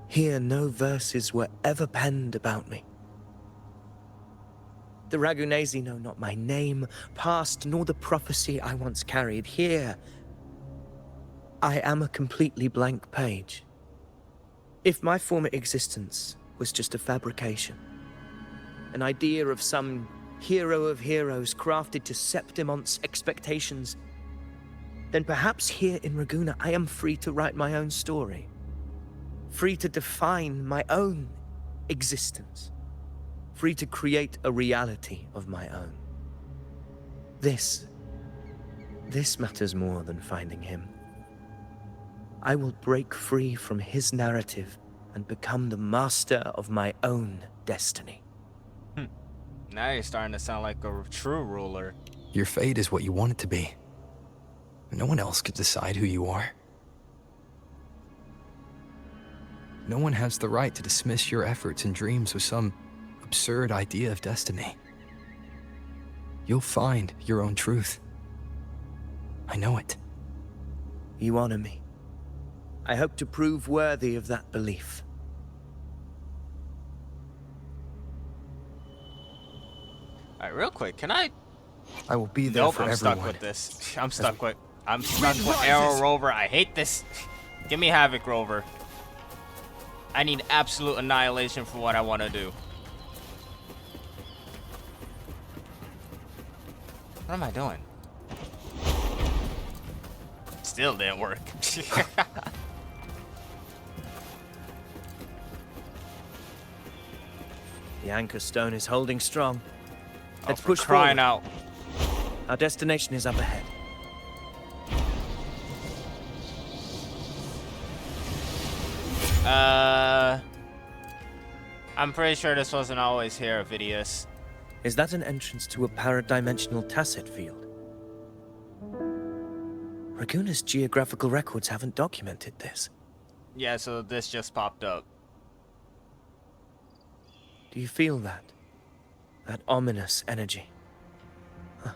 Here, no verses were ever penned about me. The Ragunesi know not my name, past, nor the prophecy I once carried. Here, I am a completely blank page. If my former existence was just a fabrication, an idea of some hero of heroes crafted to Septimont's expectations, then perhaps here in Ragusa I am free to write my own story. Free to define my own existence. Free to create a reality of my own. This matters more than finding him. I will break free from his narrative and become the master of my own destiny. Now you're starting to sound like a true ruler. Your fate is what you want it to be. No one else could decide who you are. No one has the right to dismiss your efforts and dreams with some absurd idea of destiny. You'll find your own truth. I know it. You honor me. I hope to prove worthy of that belief. Alright, real quick, can I... I will be there for I'm everyone. stuck with this. I'm stuck with Arrow Rover. I hate this. Give me Havoc Rover. I need absolute annihilation for what I want to do. What am I doing? Still didn't work. The anchor stone is holding strong. Let's for push crying forward. out. Our destination is up ahead. I'm pretty sure this wasn't always here, Vidius. Is that an entrance to a paradimensional tacit field? Raguna's geographical records haven't documented this. Yeah, so this just popped up. Do you feel that? That ominous energy? Huh.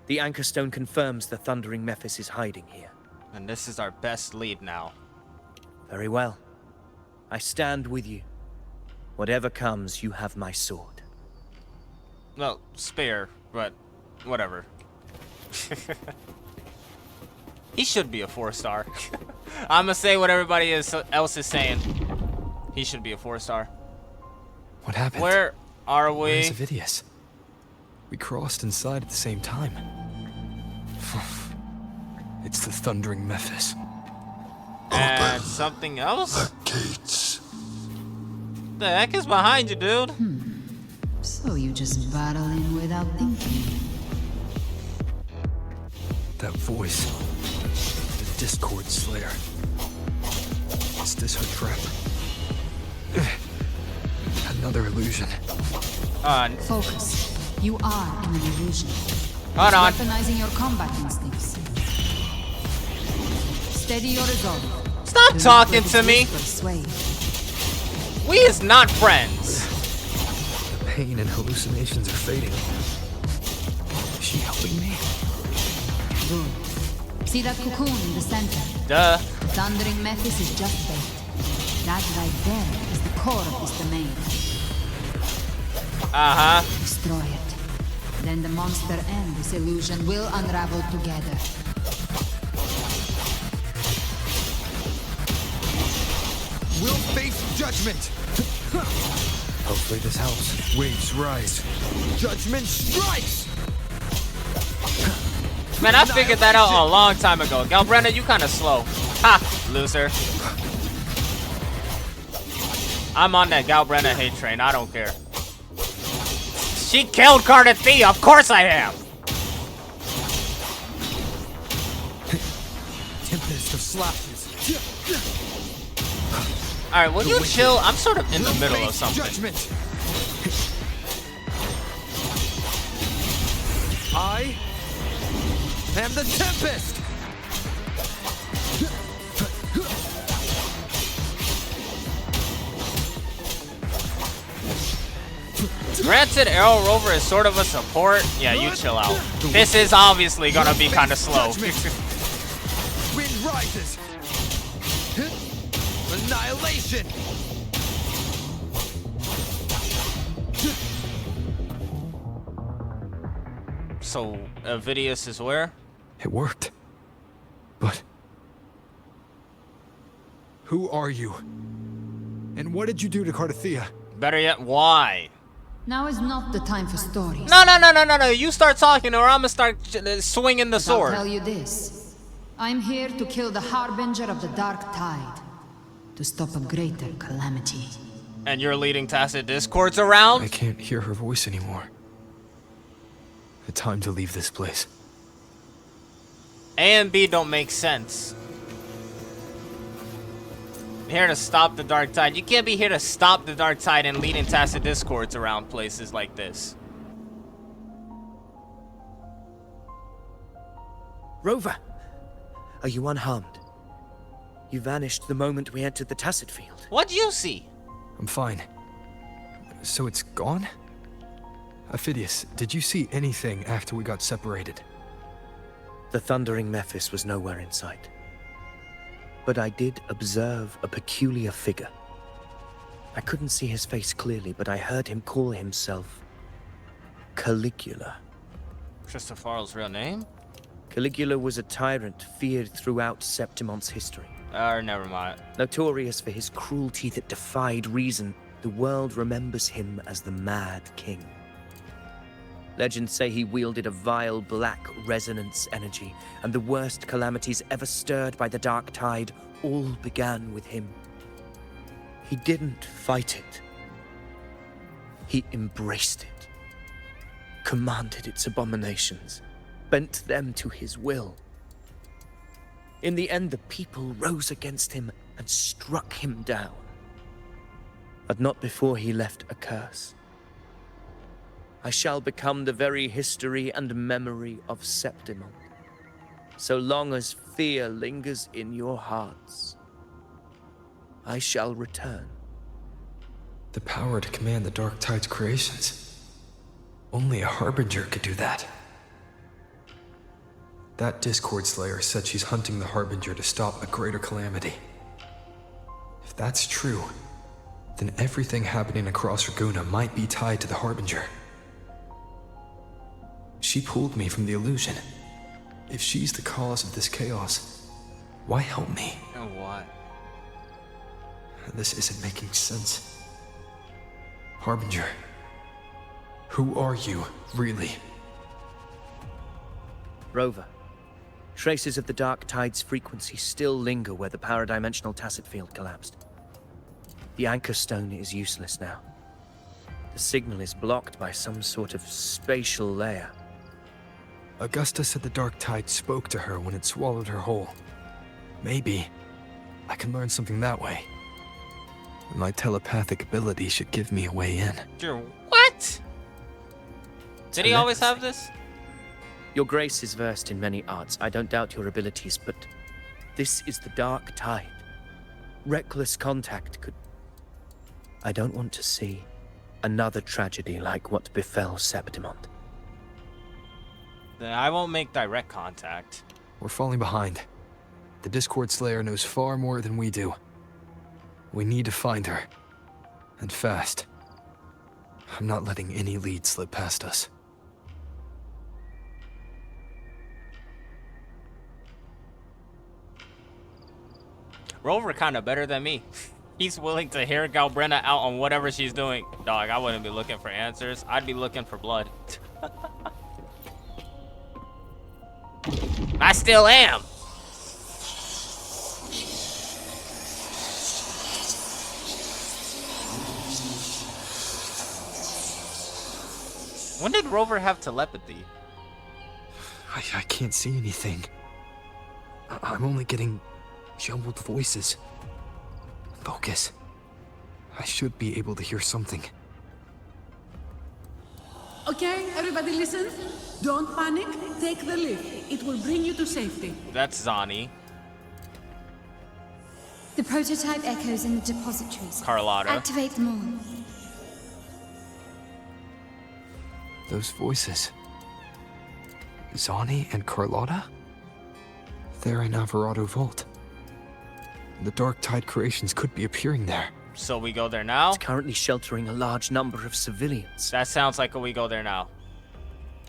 The Anchor Stone confirms the Thundering Mephis is hiding here. And this is our best lead now. Very well. I stand with you. Whatever comes, you have my sword. Well, spare, but whatever. He should be a 4-star. I'm gonna say what everybody else is saying. He should be a 4-star. What happened? Where are we? Where's Vidius? We crossed inside at the same time. It's the Thundering Mephis. And something else? The gates. The heck is behind you, dude? So you just battle in without thinking. That voice. The Discord Slayer. Is this her trap? Another illusion. Focus. You are in an illusion. Hold on. Weaponizing your combat instincts. Steady your resolve. Stop talking to me. Persuade. We is not friends. The pain and hallucinations are fading. Is she helping me? Good. See that cocoon in the center? Duh. Thundering Mephis is just bait. That right there is the core of this domain. Destroy it. Then the monster and this illusion will unravel together. We'll face judgment! Hopefully this helps. Waves rise. Judgment strikes! Man, I figured that out a long time ago. Galbrenda, you kinda slow. Ha! Loser. I'm on that Galbrenda hate train. I don't care. She killed Cardathea! Of course I am! Tempest of slashes. Alright, will you chill? I'm sort of in the middle of something. Judgment. I am the Tempest! Granted, Arrow Rover is sort of a support. Yeah, you chill out. This is obviously gonna be kind of slow. Wind rises. Annihilation. So, Vidius is where? It worked. But who are you? And what did you do to Cardathea? Better yet, why? Now is not the time for stories. No. You start talking or I'm gonna start swinging the sword. I'll tell you this. I'm here to kill the Harbinger of the Dark Tide. To stop a greater calamity. And you're leading tacit discords around? I can't hear her voice anymore. The time to leave this place. A and B don't make sense. Here to stop the Dark Tide. You can't be here to stop the Dark Tide and leading tacit discords around places like this. Rover, are you unharmed? You vanished the moment we entered the tacit field. What'd you see? I'm fine. So it's gone? Ophidius, did you see anything after we got separated? The Thundering Mephis was nowhere in sight. But I did observe a peculiar figure. I couldn't see his face clearly, but I heard him call himself Caligula. Christopher's real name? Caligula was a tyrant feared throughout Septimon's history. Never mind. Notorious for his cruelty that defied reason, the world remembers him as the Mad King. Legends say he wielded a vile black resonance energy, and the worst calamities ever stirred by the Dark Tide all began with him. He didn't fight it. He embraced it, commanded its abominations, bent them to his will. In the end, the people rose against him and struck him down. but not before he left a curse. I shall become the very history and memory of Septimon, so long as fear lingers in your hearts. I shall return. The power to command the Dark Tide's creations. Only a Harbinger could do that. That Discord Slayer said she's hunting the Harbinger to stop a greater calamity. If that's true, then everything happening across Raguna might be tied to the Harbinger. She pulled me from the illusion. If she's the cause of this chaos, why help me? And what? This isn't making sense. Harbinger, who are you, really? Rover, traces of the Dark Tide's frequency still linger where the paradimensional tacit field collapsed. The anchor stone is useless now. The signal is blocked by some sort of spatial layer. Augusta said the Dark Tide spoke to her when it swallowed her whole. Maybe I can learn something that way. My telepathic ability should give me a way in. Sure. What? Did he always have this? Your grace is versed in many arts. I don't doubt your abilities, but this is the Dark Tide. Reckless contact could... I don't want to see another tragedy like what befell Septimon. Then I won't make direct contact. We're falling behind. The Discord Slayer knows far more than we do. We need to find her. And fast. I'm not letting any lead slip past us. Rover kinda better than me. He's willing to hear Galbrena out on whatever she's doing. Dog, I wouldn't be looking for answers. I'd be looking for blood. I still am. When did Rover have telepathy? I can't see anything. I'm only getting jumbled voices. Focus. I should be able to hear something. Okay, everybody listen. Don't panic. Take the lift. It will bring you to safety. That's Zani. The prototype echoes in the depositories. Carlotta. Activate them all. Those voices. Zani and Carlotta? They're in Alvarado Vault. The Dark Tide creations could be appearing there. So we go there now? It's currently sheltering a large number of civilians. That sounds like we go there now.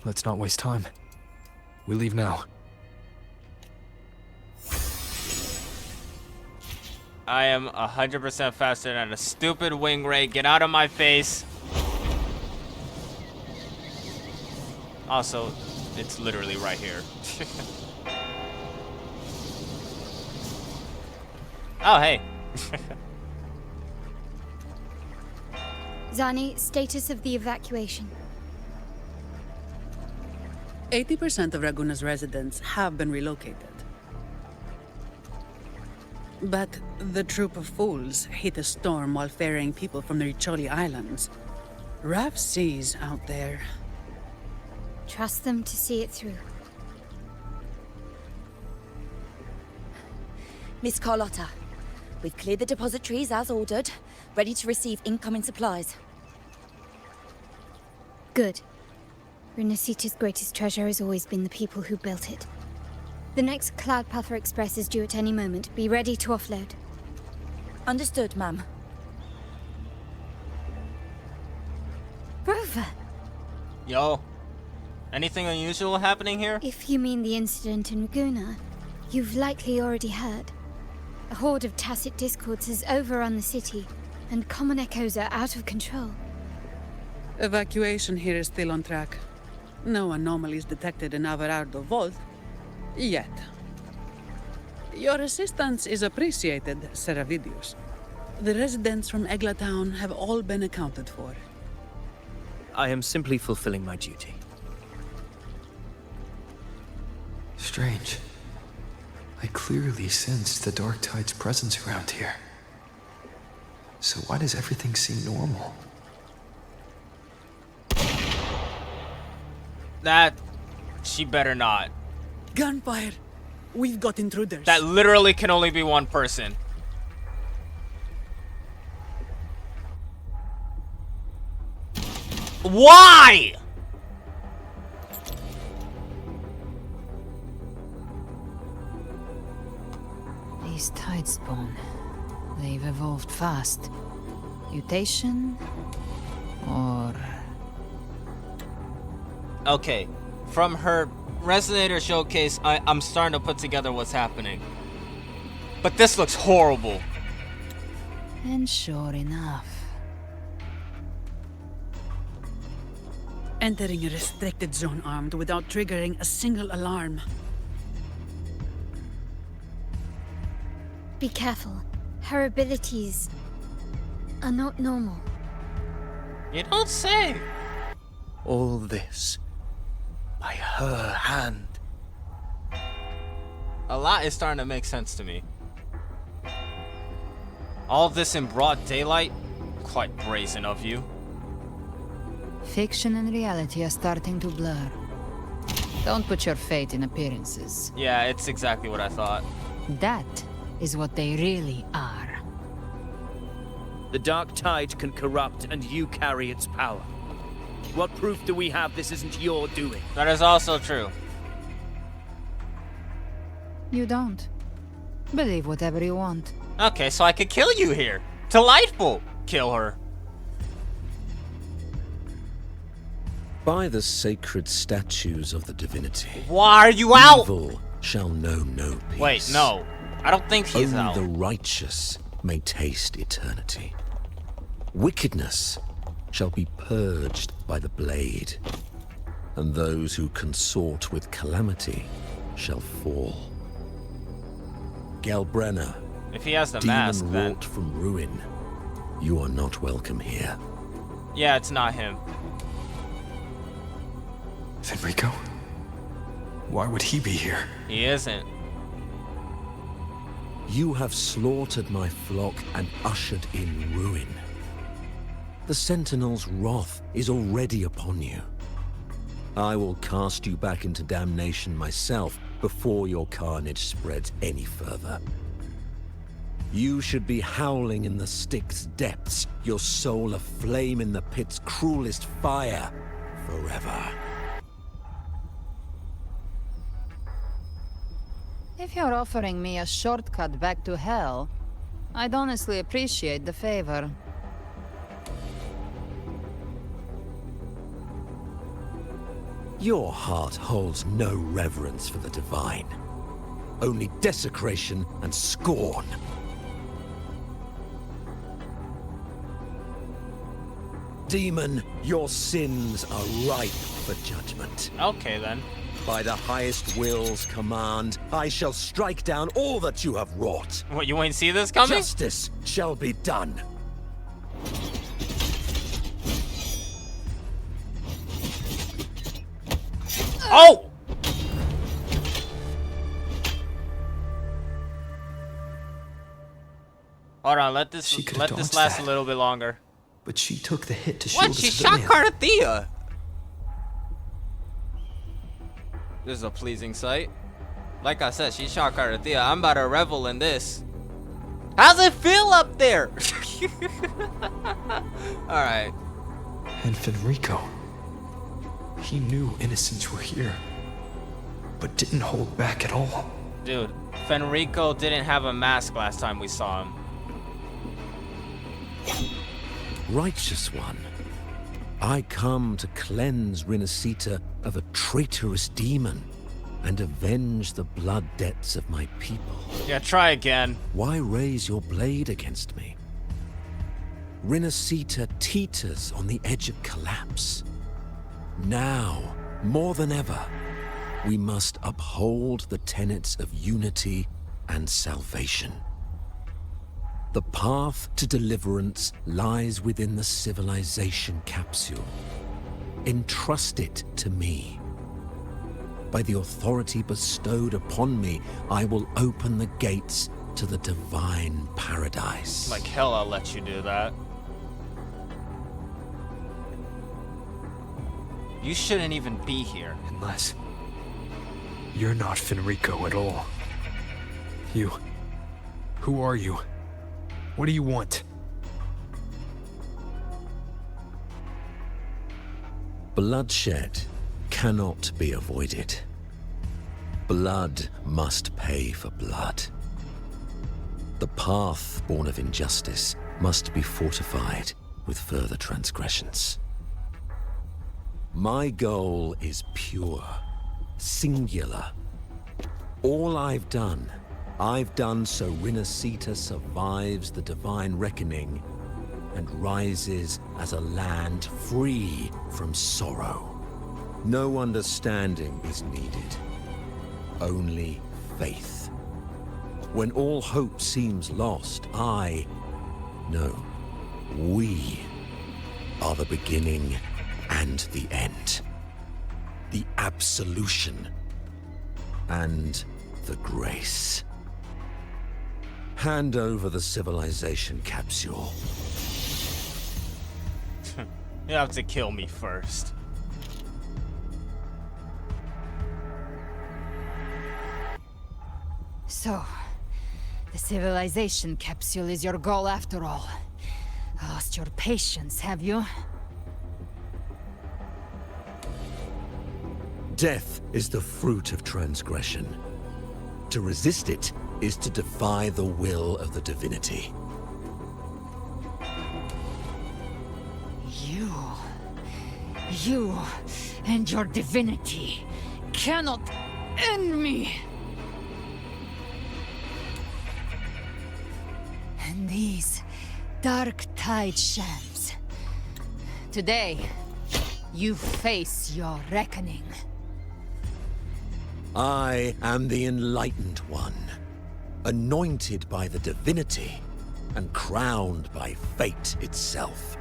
Let's not waste time. We leave now. I am 100% faster than a stupid wing ray. Get out of my face. Also, it's literally right here. Oh, hey. Zani, status of the evacuation. 80% of Raguna's residents have been relocated. But the troop of fools hit a storm while ferrying people from the Riccioli Islands. Rough seas out there. Trust them to see it through. Miss Carlotta, we've cleared the depositories as ordered, ready to receive incoming supplies. Good. Rinascita's greatest treasure has always been the people who built it. The next Cloudpuffer Express is due at any moment. Be ready to offload. Understood, ma'am. Rover! Yo. Anything unusual happening here? If you mean the incident in Raguna, you've likely already heard. A horde of tacit discords has overrun the city, and common echoes are out of control. Evacuation here is still on track. No anomalies detected in Alvarado Vault. Yet. Your assistance is appreciated, Seravidius. The residents from Egla Town have all been accounted for. I am simply fulfilling my duty. Strange. I clearly sensed the Dark Tide's presence around here. So why does everything seem normal? That... She better not. Gunfire! We've got intruders. That literally can only be one person. Why? These Tidespawn, they've evolved fast. Mutation? Or... Okay, from her Resonator showcase, I'm starting to put together what's happening. But this looks horrible. And sure enough. Entering a restricted zone armed without triggering a single alarm. Be careful. Her abilities are not normal. You don't say. All this by her hand. A lot is starting to make sense to me. All this in broad daylight? Quite brazen of you. Fiction and reality are starting to blur. Don't put your faith in appearances. Yeah, it's exactly what I thought. That is what they really are. The Dark Tide can corrupt, and you carry its power. What proof do we have this isn't your doing? That is also true. You don't. Believe whatever you want. Okay, so I could kill you here. Delightful. Kill her. By the sacred statues of the divinity. Why are you out? Evil shall know no peace. Wait, no. I don't think he's Only out. the righteous may taste eternity. Wickedness shall be purged by the blade, and those who consort with calamity shall fall. Gelbrenna, If he has the demon mask, then... wrought from ruin, you are not welcome here. Yeah, it's not him. Fenrico? Why would he be here? He isn't. You have slaughtered my flock and ushered in ruin. The Sentinel's wrath is already upon you. I will cast you back into damnation myself before your carnage spreads any further. You should be howling in the Styx's depths, your soul aflame in the pit's cruelest fire forever. If you're offering me a shortcut back to hell, I'd honestly appreciate the favor. Your heart holds no reverence for the divine. Only desecration and scorn. Demon, your sins are ripe for judgment. Okay, then. By the highest will's command, I shall strike down all that you have wrought. What, you ain't see this coming? Justice shall be done. Oh! Hold on, let this last that. a little bit longer. But she took the hit to shield What? the She shot civilian. Carthea! This is a pleasing sight. Like I said, she shot Carthea. I'm about to revel in this. How's it feel up there? Alright. And Fenrico. He knew innocents were here, but didn't hold back at all. Dude, Fenrico didn't have a mask last time we saw him. Righteous one, I come to cleanse Rinascita of a traitorous demon and avenge the blood debts of my people. Yeah, try again. Why raise your blade against me? Rinascita teeters on the edge of collapse. Now, more than ever, we must uphold the tenets of unity and salvation. The path to deliverance lies within the civilization capsule. Entrust it to me. By the authority bestowed upon me, I will open the gates to the divine paradise. Like hell, I'll let you do that. You shouldn't even be here. Unless you're not Fenrico at all. You... Who are you? What do you want? Bloodshed cannot be avoided. Blood must pay for blood. The path born of injustice must be fortified with further transgressions. My goal is pure, singular. All I've done so Rinascita survives the divine reckoning and rises as a land free from sorrow. No understanding is needed, only faith. When all hope seems lost, we are the beginning and the end. The absolution and the grace. Hand over the civilization capsule. You have to kill me first. So, the civilization capsule is your goal after all. Lost your patience, have you? Death is the fruit of transgression. To resist it is to defy the will of the divinity. You and your divinity cannot end me! And these dark tide shams. Today, you face your reckoning. I am the Enlightened One, anointed by the divinity and crowned by fate itself.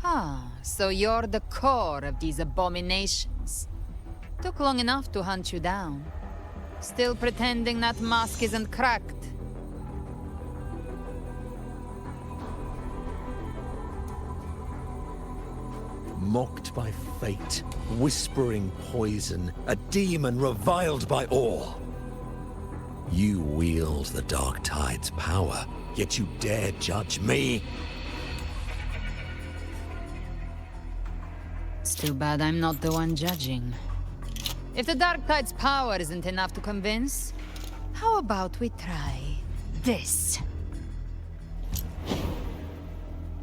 Ah, so you're the core of these abominations. Took long enough to hunt you down. Still pretending that mask isn't cracked. Mocked by fate, whispering poison, a demon reviled by all. You wield the Dark Tide's power, yet you dare judge me? It's too bad I'm not the one judging. If the Dark Tide's power isn't enough to convince, how about we try this?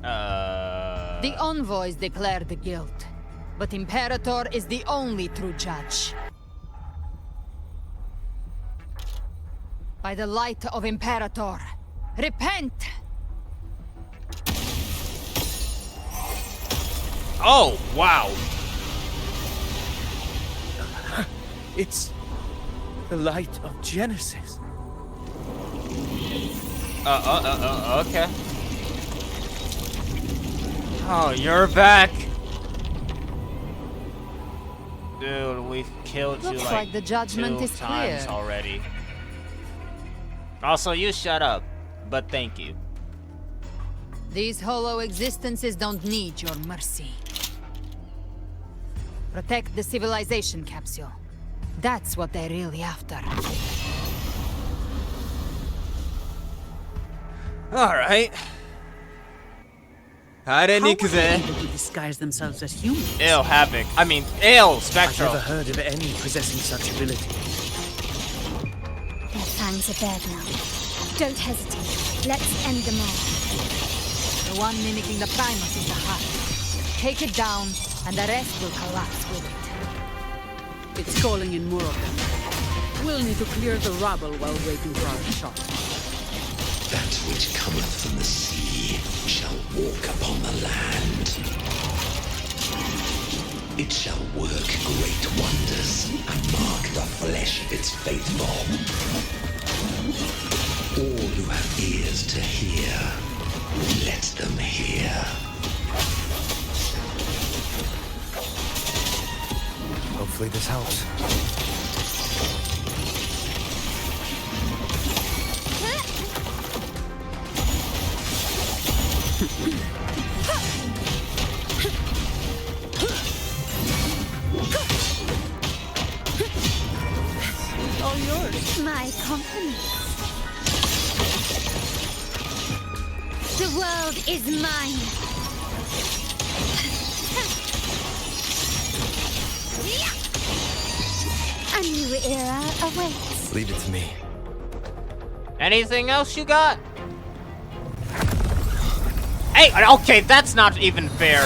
The envoys declare the guilt, but Imperator is the only true judge. By the light of Imperator, repent! Oh, wow. It's the light of Genesis. Okay. Oh, you're back. Dude, we've killed you Looks like the judgment two is times clear. already. Also, you shut up, but thank you. These hollow existences don't need your mercy. Protect the civilization capsule. That's what they're really after. Alright. How are they able Ew, to disguise themselves as humans? Havoc. I mean, ew, Spectral. I've never heard of any possessing such ability. Their fangs are bared now. Don't hesitate. Let's end them all. The one mimicking the Primus is the heart. Take it down, and the rest will collapse with it. It's calling in more of them. We'll need to clear the rubble while waiting for our shot. That which cometh from the sea shall walk upon the land. It shall work great wonders and mark the flesh its faithful. All who have ears to hear, let them hear. Hopefully this helps. yours. My compliments. The world is mine. A new era awaits. Leave it to me. Anything else you got? Hey, okay, that's not even fair.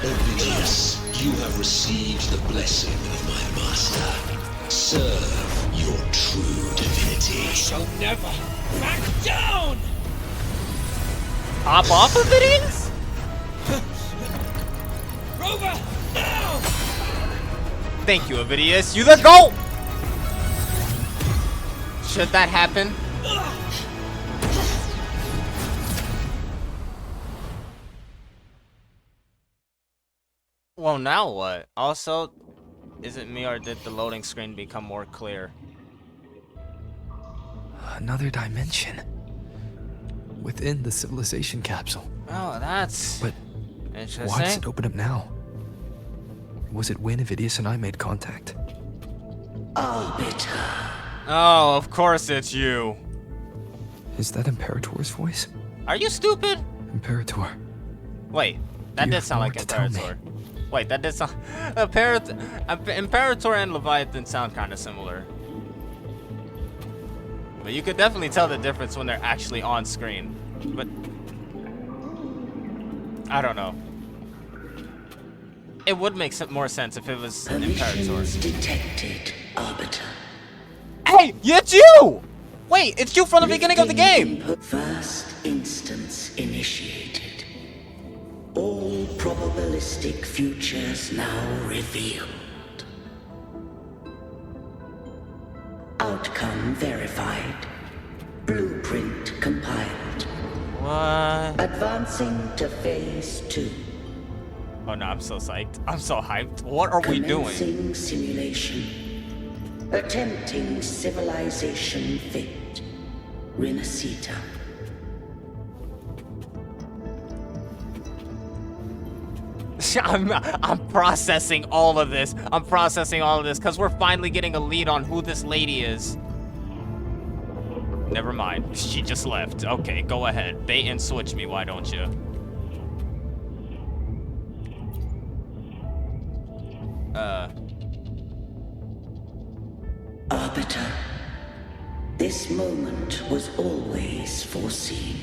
Ovidius, you have received the blessing of my master. Serve your true divinity. Shall never back down! Hop off of it? Rover, now! Thank you, Ovidius. You the GOAT! Should that happen? Well, now what? Also, is it me or did the loading screen become more clear? Another dimension. Within the civilization capsule. Oh, that's But interesting. why does it open up now? Was it when Ovidius and I made contact? Arbiter. Oh, of course it's you. Is that Imperator's voice? Are you stupid? Imperator. Wait, that You did have sound more like to tell me. Imperator. Wait, that did sound... Imperator and Leviathan sound kind of similar. But you could definitely tell the difference when they're actually on screen. But... I don't know. It would make more sense if it was Imperator. Detected, Arbiter. Hey, it's you! Wait, it's you from the beginning of the game! First instance initiated. All probabilistic futures now revealed. Outcome verified. Blueprint compiled. What? Advancing to phase 2. Oh no, I'm so psyched. I'm so hyped. What are we doing? Commencing simulation. Attempting civilization fit. Rinascita. I'm processing all of this. I'm processing all of this because we're finally getting a lead on who this lady is. Never mind. She just left. Okay, go ahead. Bait and switch me, why don't you? Arbiter, this moment was always foreseen.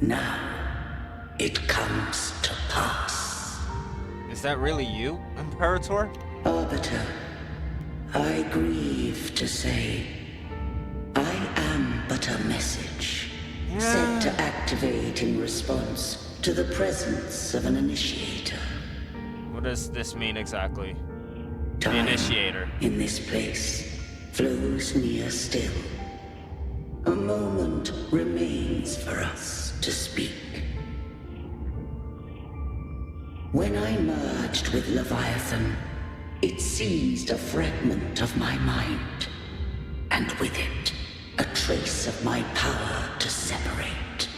Now, it comes to pass. Is that really you, Imperator? Arbiter, I grieve to say, I am but a message, set to activate in response to the presence of an initiator. What does this mean exactly? The Time initiator. in this place flows near still. A moment remains for us to speak. When I merged with Leviathan, it seized a fragment of my mind, and with it, a trace of my power to separate.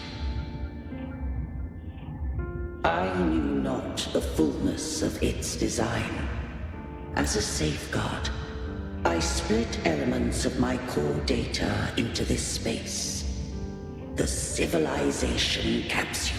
I knew not the fullness of its design. As a safeguard, I split elements of my core data into this space. The civilization capsule.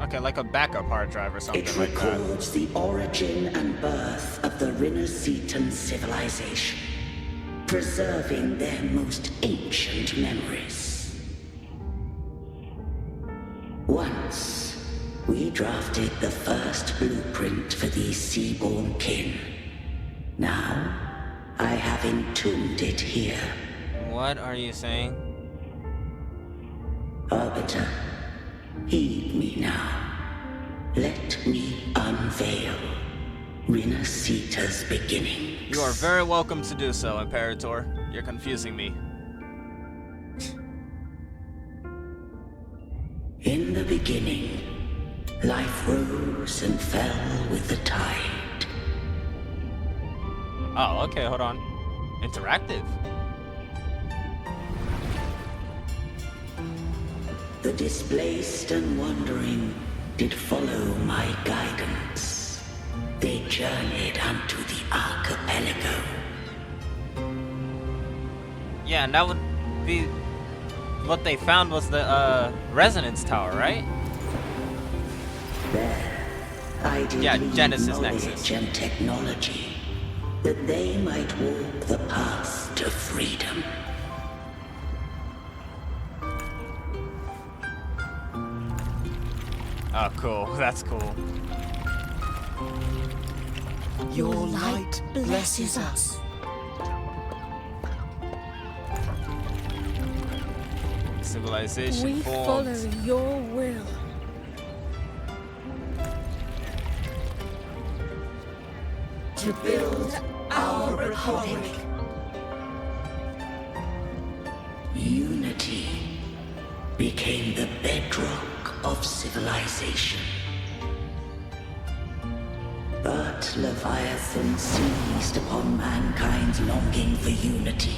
Okay, like a backup hard drive or something It like that. records the origin and birth of the Rinascitan civilization, preserving their most ancient memories. Once, we drafted the first blueprint for these seaborn kin. Now, I have entombed it here. What are you saying? Arbiter, heed me now. Let me unveil Rinascita's beginning. You are very welcome to do so, Imperator. You're confusing me. In the beginning, life rose and fell with the tide. Oh, okay, hold on. Interactive. The displaced and wandering did follow my guidance. They journeyed unto the archipelago. Yeah, and that would be what they found was the resonance tower, right? There, I did leave Genesis knowledge Nexus. and technology, that they might walk the path to freedom. Oh, cool. That's cool. Your light blesses us. Civilization We formed. follow your will. To build our republic. Unity became the bedrock of civilization. But Leviathan seized upon mankind's longing for unity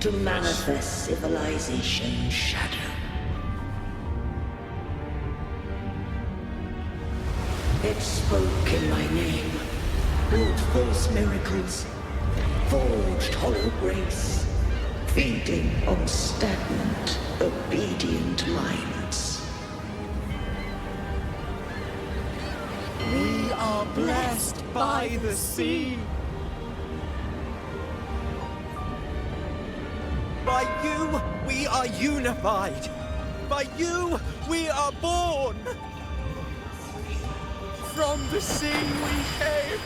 to manifest civilization's shadow. It spoke in my name, wrought false miracles, forged hollow grace, feeding on stagnant, obedient minds. We are blessed by the sea. By you, we are unified. By you, we are born. From the sea we came,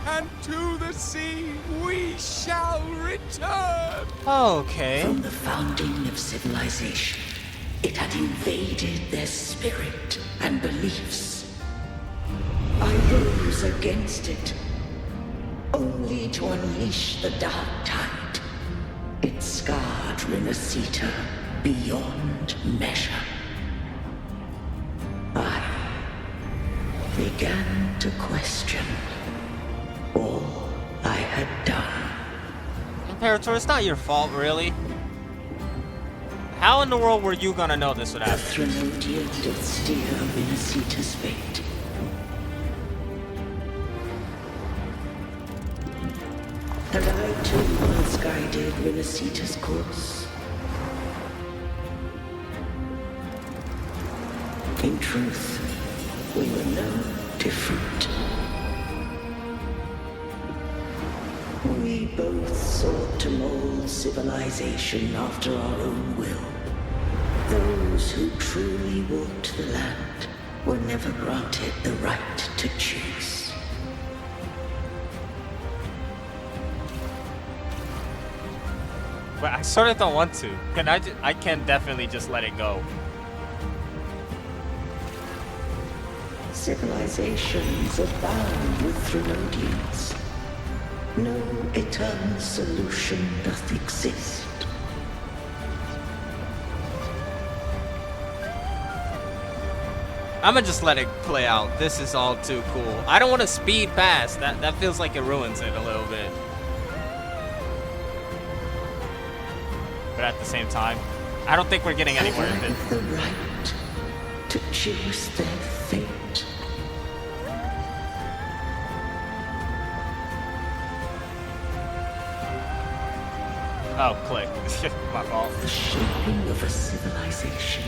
and to the sea we shall return. Okay. From the founding of civilization, it had invaded their spirit and beliefs. I rose against it, only to unleash the dark tide. It scarred Rinascita beyond measure. I began to question all I had done. Imperator, it's not your fault, really. How in the world were you gonna know this would happen? The Threnodian did steer Rinascita's fate. And I too once guided Rinascita's course. In truth, we were no different. We both sought to mold civilization after our own will. Those who truly walked the land were never granted the right to choose. But I sort of don't want to. I can definitely just let it go. Civilizations abound with Threnodians. No eternal solution doth exist. I'ma just let it play out. This is all too cool. I don't want to speed past. That feels like it ruins it a little bit. But at the same time, I don't think we're getting anywhere with it. The right to choose their fate. Oh, click. My fault. The shaping of a civilization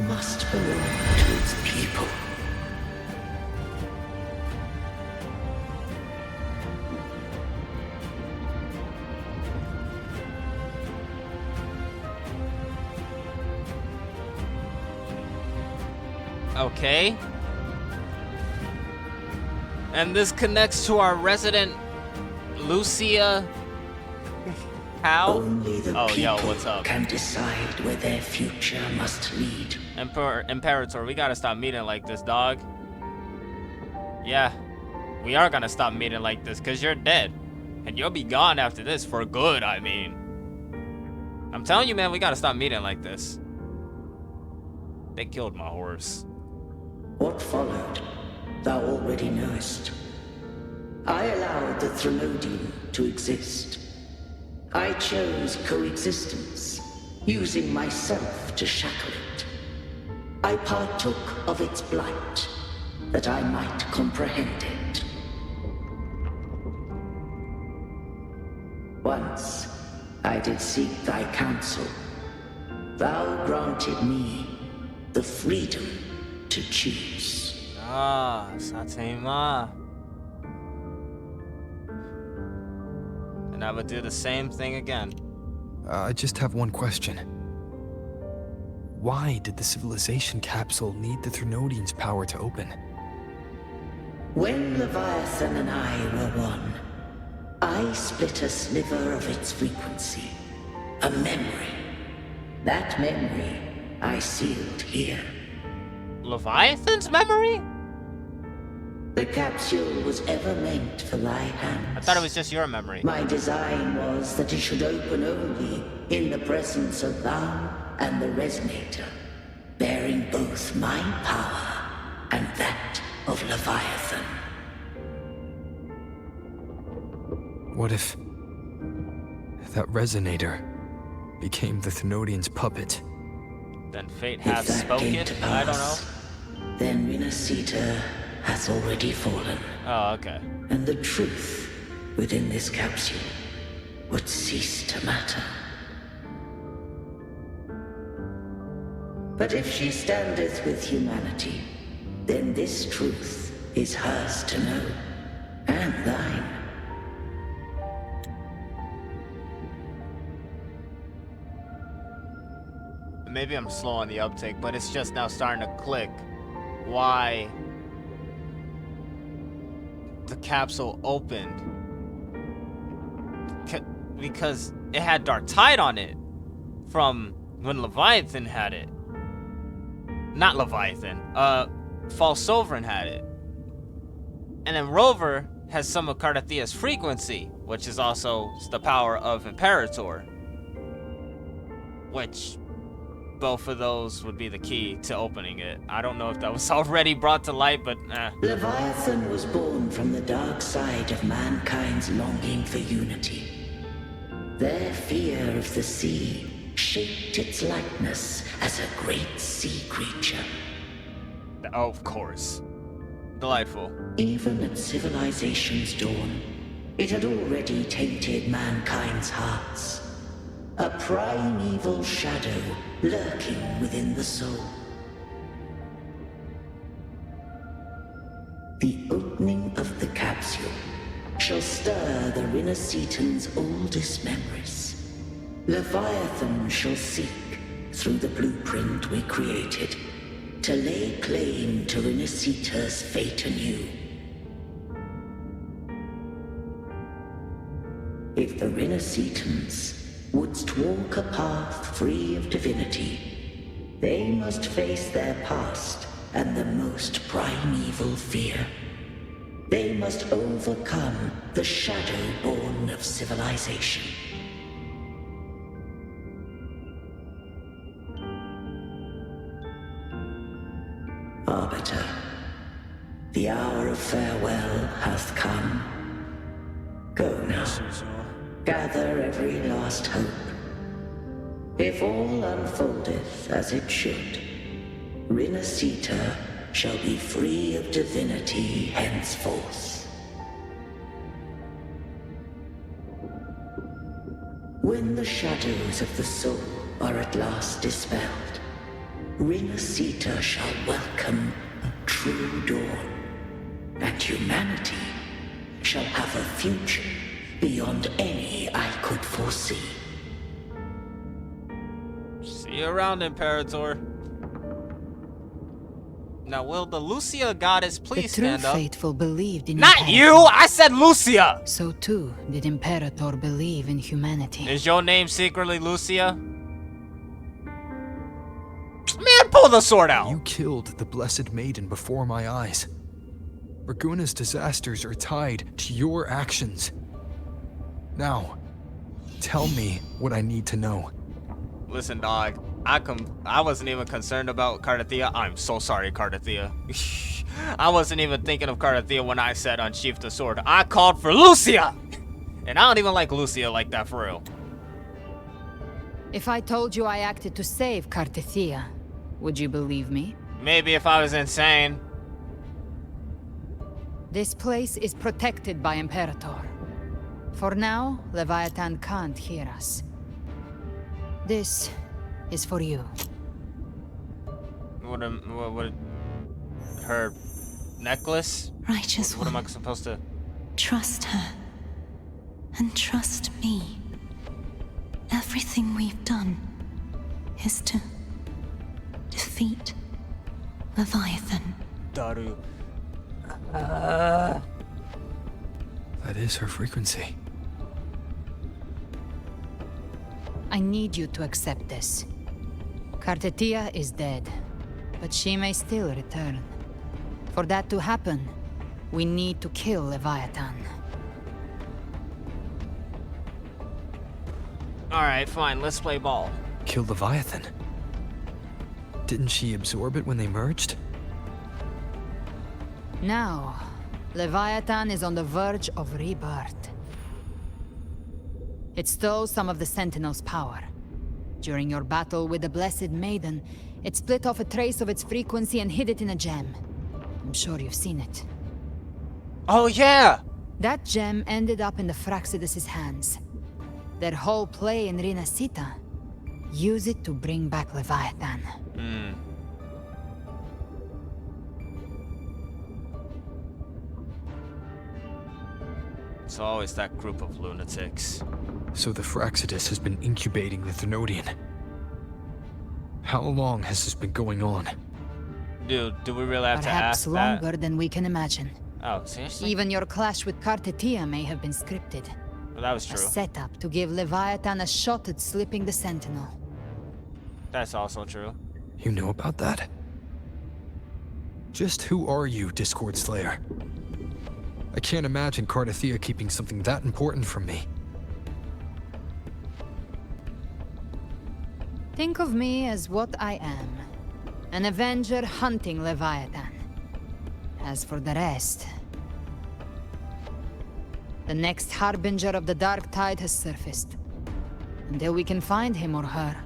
must belong to its people. Okay. And this connects to our resident Lucia. How? Only the Oh, people yo, what's up? can decide where their future must lead. Imperator, we gotta stop meeting like this, dog. Yeah, we are gonna stop meeting like this, cause you're dead. And you'll be gone after this, for good, I mean. I'm telling you, man, we gotta stop meeting like this. They killed my horse. What followed, thou already knowest. I allowed the Threnodian to exist. I chose coexistence, using myself to shackle it. I partook of its blight, that I might comprehend it. Once I did seek thy counsel. Thou granted me the freedom to choose. Ah, Satima. And I would do the same thing again. I just have one question. Why did the civilization capsule need the Thrunodian's power to open? When Leviathan and I were one, I split a sliver of its frequency. A memory. That memory I sealed here. Leviathan's memory? The capsule was ever meant for thy hands. I thought it was just your memory. My design was that it should open only in the presence of thou and the Resonator, bearing both my power and that of Leviathan. What if that Resonator became the Thrunodian's puppet? Then fate has spoken. I don't know. Then Rinascita has already fallen. Oh, okay. And the truth within this capsule would cease to matter. But if she standeth with humanity, then this truth is hers to know, and thine. Maybe I'm slow on the uptake, but it's just now starting to click why the capsule opened. Because it had Dark Tide on it from when Leviathan had it. Not Leviathan, False Sovereign had it. And then Rover has some of Cardathia's frequency, which is also the power of Imperator. Which both of those would be the key to opening it. I don't know if that was already brought to light, but Leviathan was born from the dark side of mankind's longing for unity. Their fear of the sea shaped its likeness as a great sea creature. Oh, of course. Delightful. Even at civilization's dawn, it had already tainted mankind's hearts. A primeval shadow lurking within the soul. The opening of the capsule shall stir the Rinascitan's oldest memories. Leviathan shall seek, through the blueprint we created, to lay claim to Rinascita's fate anew. If the Rinascitans wouldst walk a path free of divinity, they must face their past and the most primeval fear. They must overcome the shadow born of civilization. Arbiter, the hour of farewell hath come. Go now. Gather every last hope. If all unfoldeth as it should, Rinascita shall be free of divinity henceforth. When the shadows of the soul are at last dispelled, Rinascita shall welcome a true dawn, and humanity shall have a future beyond any I could foresee. See you around, Imperator. Now, will the Lucia goddess please stand up? The true faithful believed in Not Imperator. you! I said Lucia! So too did Imperator believe in humanity. Is your name secretly Lucia? Man, pull the sword out! You killed the Blessed Maiden before my eyes. Raguna's disasters are tied to your actions. Now, tell me what I need to know. Listen, dog. I wasn't even concerned about Cardathia. I'm so sorry, Cardathia. I wasn't even thinking of Cardathia when I said unsheath the sword. I called for Lucia! And I don't even like Lucia like that, for real. If I told you I acted to save Cartithia, would you believe me? Maybe if I was insane. This place is protected by Imperator. For now, Leviathan can't hear us. This is for you. What her necklace? Righteous What am I one. supposed to... Trust her. And trust me. Everything we've done is to defeat Leviathan. Daru. That is her frequency. I need you to accept this. Cartithia is dead, but she may still return. For that to happen, we need to kill Leviathan. Alright, fine, let's play ball. Kill Leviathan. Didn't she absorb it when they merged? Now, Leviathan is on the verge of rebirth. It stole some of the Sentinel's power. During your battle with the Blessed Maiden, it split off a trace of its frequency and hid it in a gem. I'm sure you've seen it. Oh yeah! That gem ended up in the Fraxidus' hands. Their whole play in Rinascita. Use it to bring back Leviathan. It's always that group of lunatics. So the Fraxidus has been incubating the Thenodian. How long has this been going on? Dude, do we really have to ask Perhaps that? longer than we can imagine. Oh, seriously? Even your clash with Cartithia may have been scripted. Well, that was A true. setup to give Leviathan a shot at slipping the Sentinel. That's also true. You know about that? Just who are you, Discord Slayer? I can't imagine Cartithia keeping something that important from me. Think of me as what I am. An Avenger hunting Leviathan. As for the rest... The next Harbinger of the Dark Tide has surfaced. Until we can find him or her,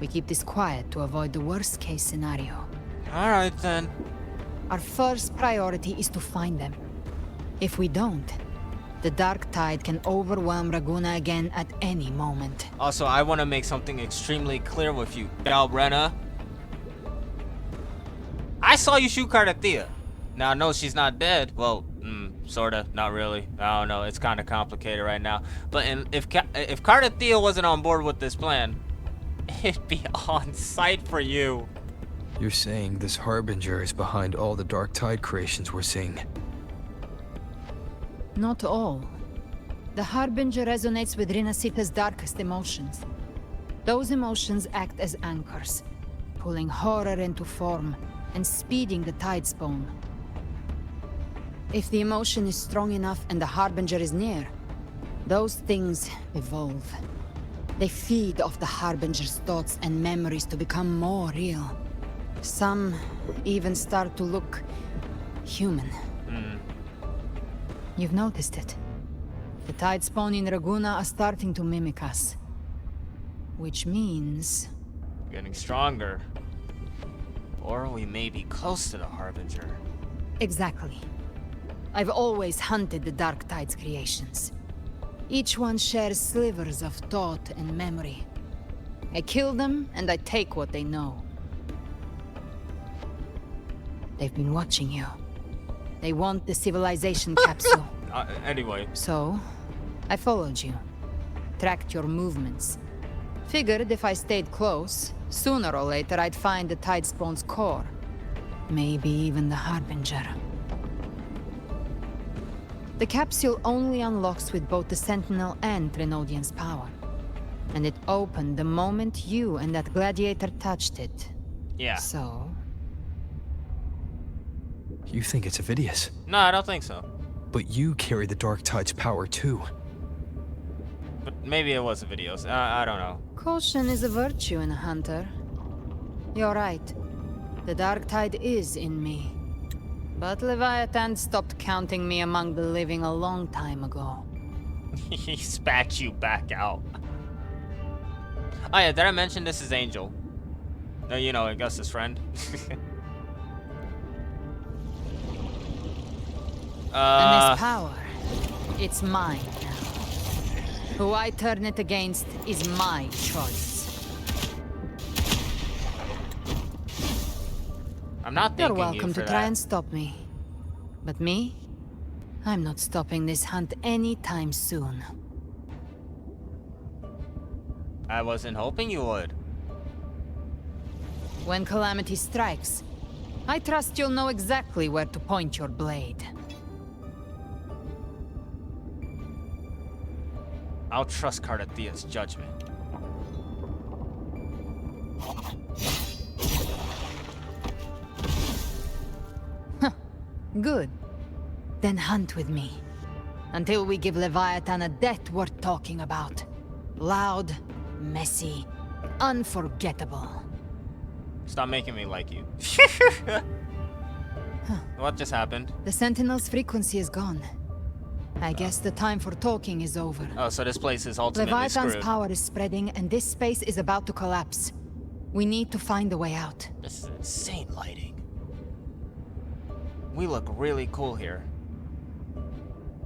we keep this quiet to avoid the worst-case scenario. Alright then. Our first priority is to find them. If we don't, the Dark Tide can overwhelm Raguna again at any moment. Also, I want to make something extremely clear with you, Galbrena. I saw you shoot Cartithia. Now, I know she's not dead. Well, sorta, not really. I don't know. It's kind of complicated right now. But if Cartithia wasn't on board with this plan, it'd be on site for you. You're saying this Harbinger is behind all the Dark Tide creations we're seeing? Not all. The Harbinger resonates with Rinascita's darkest emotions. Those emotions act as anchors, pulling horror into form and speeding the tide spawn. If the emotion is strong enough and the Harbinger is near, those things evolve. They feed off the Harbinger's thoughts and memories to become more real. Some even start to look human. You've noticed it. The tide spawn in Raguna are starting to mimic us. Which means... Getting stronger. Or we may be close to the Harbinger. Exactly. I've always hunted the Dark Tide's creations. Each one shares slivers of thought and memory. I kill them, and I take what they know. They've been watching you. They want the civilization capsule. Anyway. So, I followed you. Tracked your movements. Figured if I stayed close, sooner or later I'd find the Tide Spawn's core. Maybe even the Harbinger. The capsule only unlocks with both the Sentinel and Thenodian's power. And it opened the moment you and that gladiator touched it. Yeah. So... You think it's Avidius? No, I don't think so. But you carry the Dark Tide's power too. But maybe it was a video. I don't know. Caution is a virtue in a hunter. You're right. The Dark Tide is in me. But Leviathan stopped counting me among the living a long time ago. He spat you back out. Oh yeah, did I mention this is Angel? No, you know, Augustus' friend. And this power, it's mine now. Who I turn it against is my choice. I'm not You're thanking you welcome for to try that. and stop me. But me? I'm not stopping this hunt anytime soon. I wasn't hoping you would. When calamity strikes, I trust you'll know exactly where to point your blade. I'll trust Cardathia's judgment. Good. Then hunt with me. Until we give Leviathan a death worth talking about. Loud, messy, unforgettable. Stop making me like you. What just happened? The Sentinel's frequency is gone. I guess the time for talking is over. Oh, so this place is ultimately Leviathan's screwed. power is spreading, and this space is about to collapse. We need to find a way out. This is insane lighting. We look really cool here.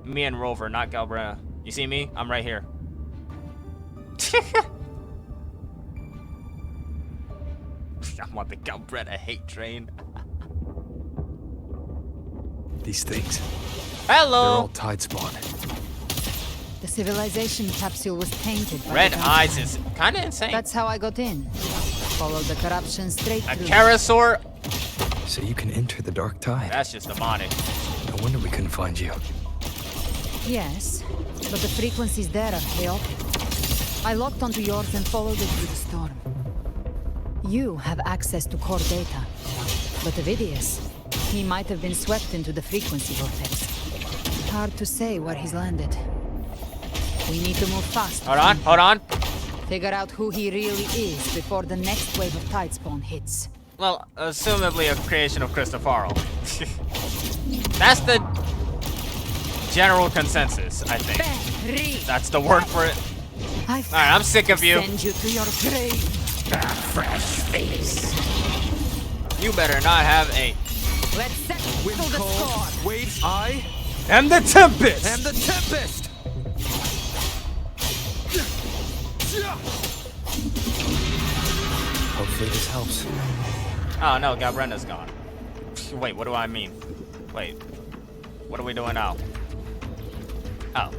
Me and Rover, not Galbrena. You see me? I'm right here. I'm on the Galbrena hate train. These things. Hello! They're all tide spawn. The civilization capsule was tainted by Red the eyes is kind of insane. That's how I got in. Followed the corruption straight A through. Karasaur? So you can enter the dark tide. That's just demonic. No wonder we couldn't find you. Yes, but the frequencies there are chaotic. I locked onto yours and followed it through the storm. You have access to core data, but Ovidius, he might have been swept into the frequency vortex. Hard to say where he's landed. We need to move fast. Hold on, hold on. Figure out who he really is before the next wave of tidespawn hits. Well, assumably a creation of Cristofaro. That's the general consensus, I think. That's the word for it. Alright, I'm sick of you. Send you to your grave. Fresh face. You better not have a... Let's set the score. Wait, I am the Tempest! am the Tempest! Hopefully this helps. Oh no, Galbrenda's gone. Wait, what do I mean? Wait, what are we doing now? Oh.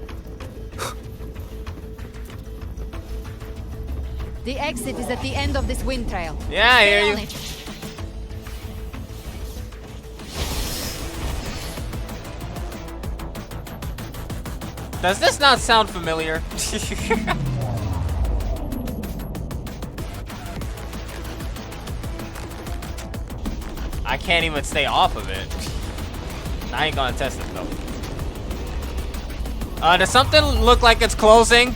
The exit is at the end of this wind trail. Yeah, I hear Stay you. on it. Does this not sound familiar? I can't even stay off of it. I ain't gonna test it though. Does something look like it's closing?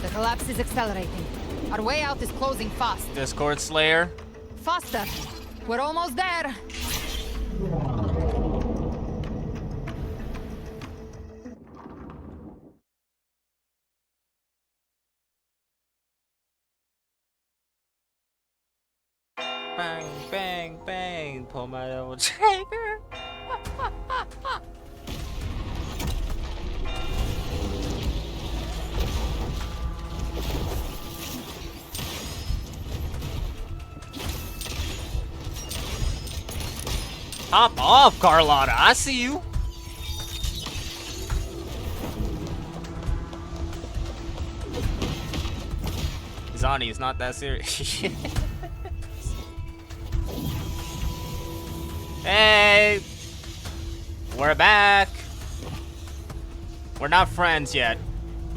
The collapse is accelerating. Our way out is closing fast. Discord Slayer. Faster. We're almost there. Bang, bang, bang. Pull my double trigger. Hop off, Carlotta. I see you. Zani is not that serious. Hey, we're back. We're not friends yet.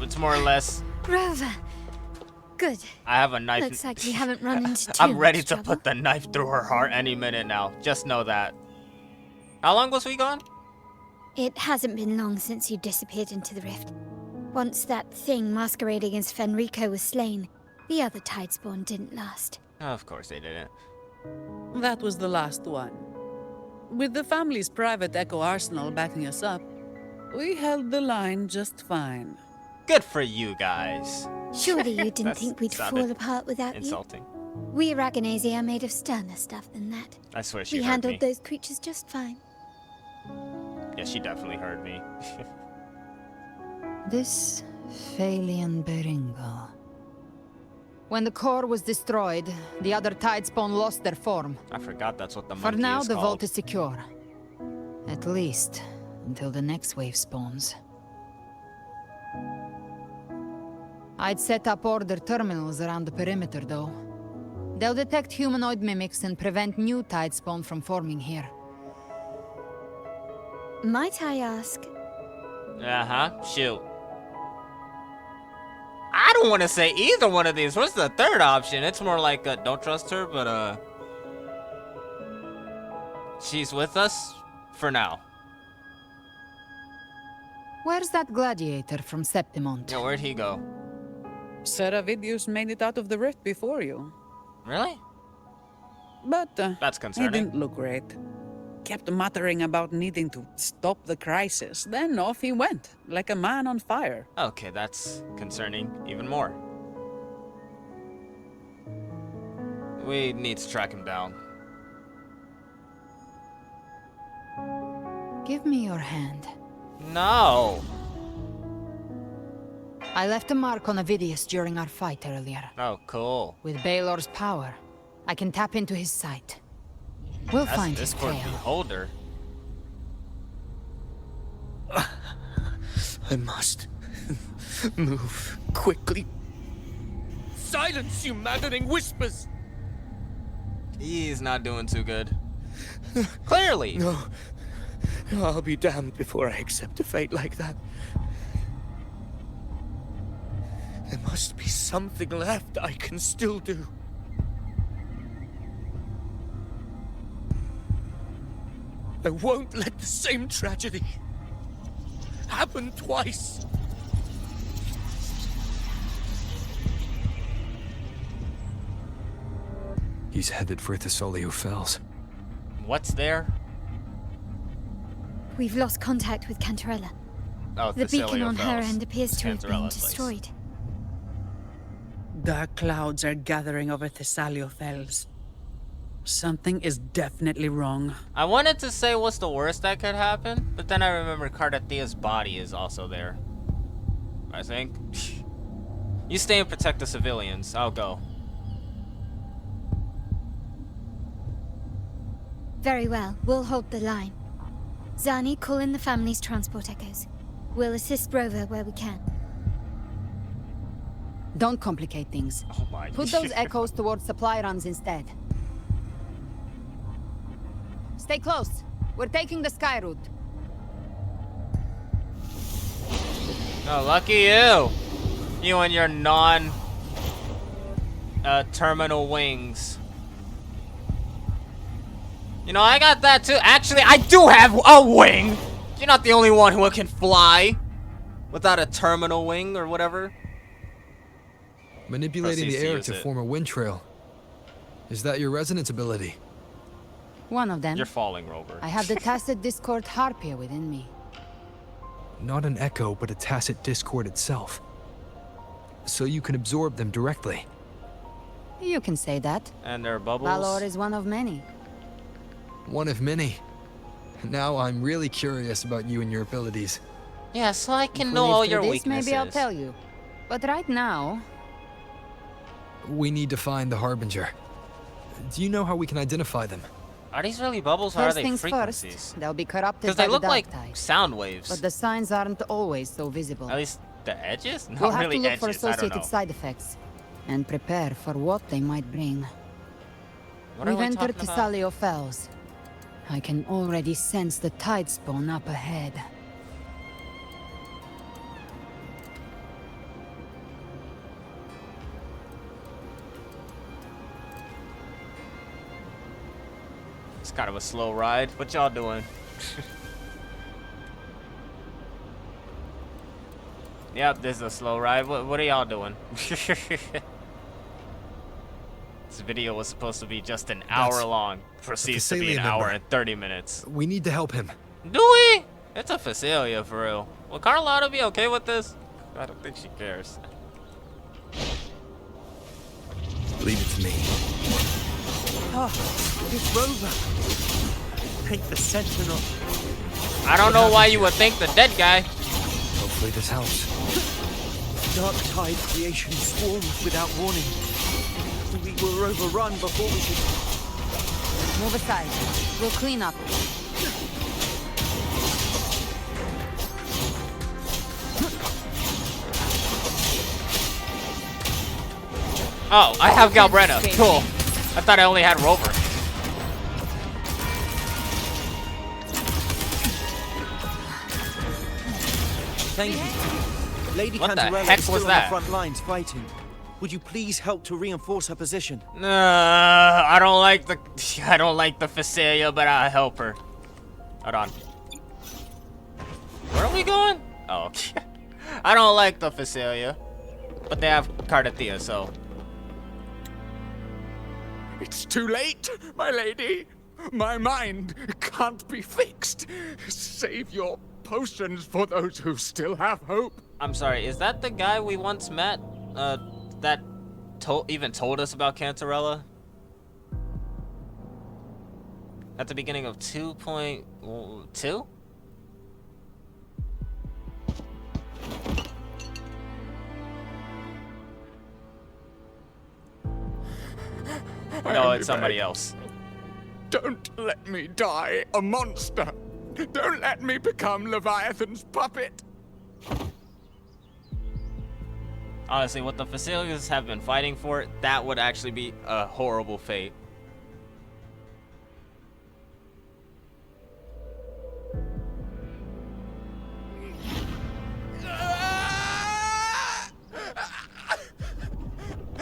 It's more or less. Rover. Good. I have a knife. Looks like we haven't run into too I'm ready much to trouble. put the knife through her heart any minute now. Just know that. How long was we gone? It hasn't been long since you disappeared into the rift. Once that thing masquerading as Fenrico was slain, the other tidespawn didn't last. Of course they didn't. That was the last one. With the family's private Echo arsenal backing us up, we held the line just fine. Good for you guys. Surely you didn't That's think we'd sounded fall apart without insulting. you? We Raganazi are made of sterner stuff than that. I swear she We heard handled me. those creatures just fine. Yeah, she definitely heard me. This Phalian Beringal. When the core was destroyed, the other Tidespawn lost their form. I forgot that's what the For monkey now, is the called. vault is secure. At least, until the next wave spawns. I'd set up order terminals around the perimeter, though. They'll detect humanoid mimics and prevent new Tidespawn from forming here. Might I ask? Uh-huh. Shoot. I don't want to say either one of these. What's the third option? It's more like, don't trust her, but, she's with us for now. Where's that gladiator from Septimont? Yeah, where'd he go? Seravidius made it out of the rift before you. Really? But That's he concerning. didn't look great. Kept muttering about needing to stop the crisis. Then off he went, like a man on fire. Okay, that's concerning even more. We need to track him down. Give me your hand. No! I left a mark on Avidius during our fight earlier. Oh, cool. With Baelor's power, I can tap into his sight. We'll That's find his Discord trail. beholder. I must move quickly. Silence, you maddening whispers! He's not doing too good. Clearly! No. I'll be damned before I accept a fate like that. There must be something left I can still do. I won't let the same tragedy happen twice. He's headed for Thessalio Fells. What's there? We've lost contact with Cantarella. Oh, The beacon Thessalio on her Fells. end appears It's to have been Cantarella's place. destroyed. Dark clouds are gathering over Thessalio Fells. Something is definitely wrong. I wanted to say what's the worst that could happen, but then I remember Cardathia's body is also there. I think. You stay and protect the civilians. I'll go. Very well, we'll hold the line. Zani, call in the family's transport echoes. We'll assist Rover where we can. Don't complicate things. Oh my. Put those echoes towards supply runs instead. Stay close. We're taking the sky route. Oh, lucky you. You and your terminal wings. You know, I got that too. Actually, I do have a wing. You're not the only one who can fly without a terminal wing or whatever. Manipulating the Proceeds to air use to it. form a wind trail. Is that your resonance ability? One of them. You're falling, Rover. I have the tacit discord Harpier within me. Not an echo, but a tacit discord itself. So you can absorb them directly. You can say that. And there are bubbles. Valor is one of many. One of many. Now I'm really curious about you and your abilities. Yeah, so I can If we know live all through your this, weaknesses. Maybe I'll tell you. But right now, We need to find the Harbinger. Do you know how we can identify them? Are these really bubbles or are first they things frequencies? first, they'll be corrupted Because by they the look dark like tide. sound waves. But the signs aren't always so visible. At least the edges? Not We'll have really to look edges, for I don't associated know. side effects and prepare for what they might bring. What are We've we entered talking about? Thessalio Fells. I can already sense the Tidespawn up ahead. It's kind of a slow ride. What y'all doing? Yep, this is a slow ride. What are y'all doing? This video was supposed to be just an hour long. Proceeds to be an Thessalia hour member. and 30 minutes. We need to help him. Do we? It's a Thessalia for real. Will Carlotta be okay with this? I don't think she cares. Leave it to me. Ah, it's Rover. Thank the Sentinel. I don't know why you would think the dead guy. Hopefully this helps. Dark tide creation swarmed without warning. We were overrun before we could... Move aside. We'll clean up. Oh, I have Galbretta. Cool. I thought I only had Rover. Thank you. Lady What the Cantarella heck is was still on that? the front lines fighting. Would you please help to reinforce her position? I don't like the Phasalia, but I'll help her. Hold on. Where are we going? Oh, okay. I don't like the Phasalia, but they have Cardathea, so. It's too late, my lady. My mind can't be fixed. Save your potions for those who still have hope. I'm sorry, is that the guy we once met? That even told us about Cantarella? At the beginning of 2.2? No, it's somebody else. Don't let me die a monster. Don't let me become Leviathan's puppet. Honestly, what the Phasalias have been fighting for, that would actually be a horrible fate.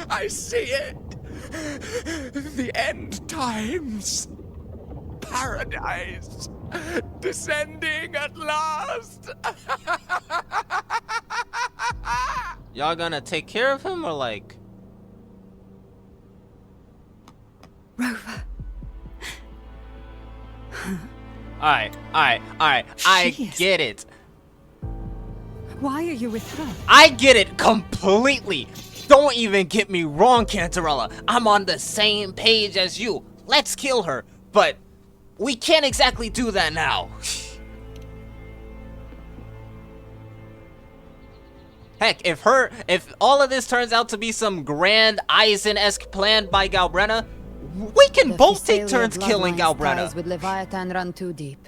I see it. The end times. Paradise. Descending at last. Y'all gonna take care of him or like? Rover. Alright. I get it. Why are you with her? I get it completely. Don't even get me wrong, Cantarella. I'm on the same page as you. Let's kill her. But we can't exactly do that now. Heck, if all of this turns out to be some grand Eisen-esque plan by Galbretta, we can both take turns killing Galbretta. Ties with Leviathan run too deep.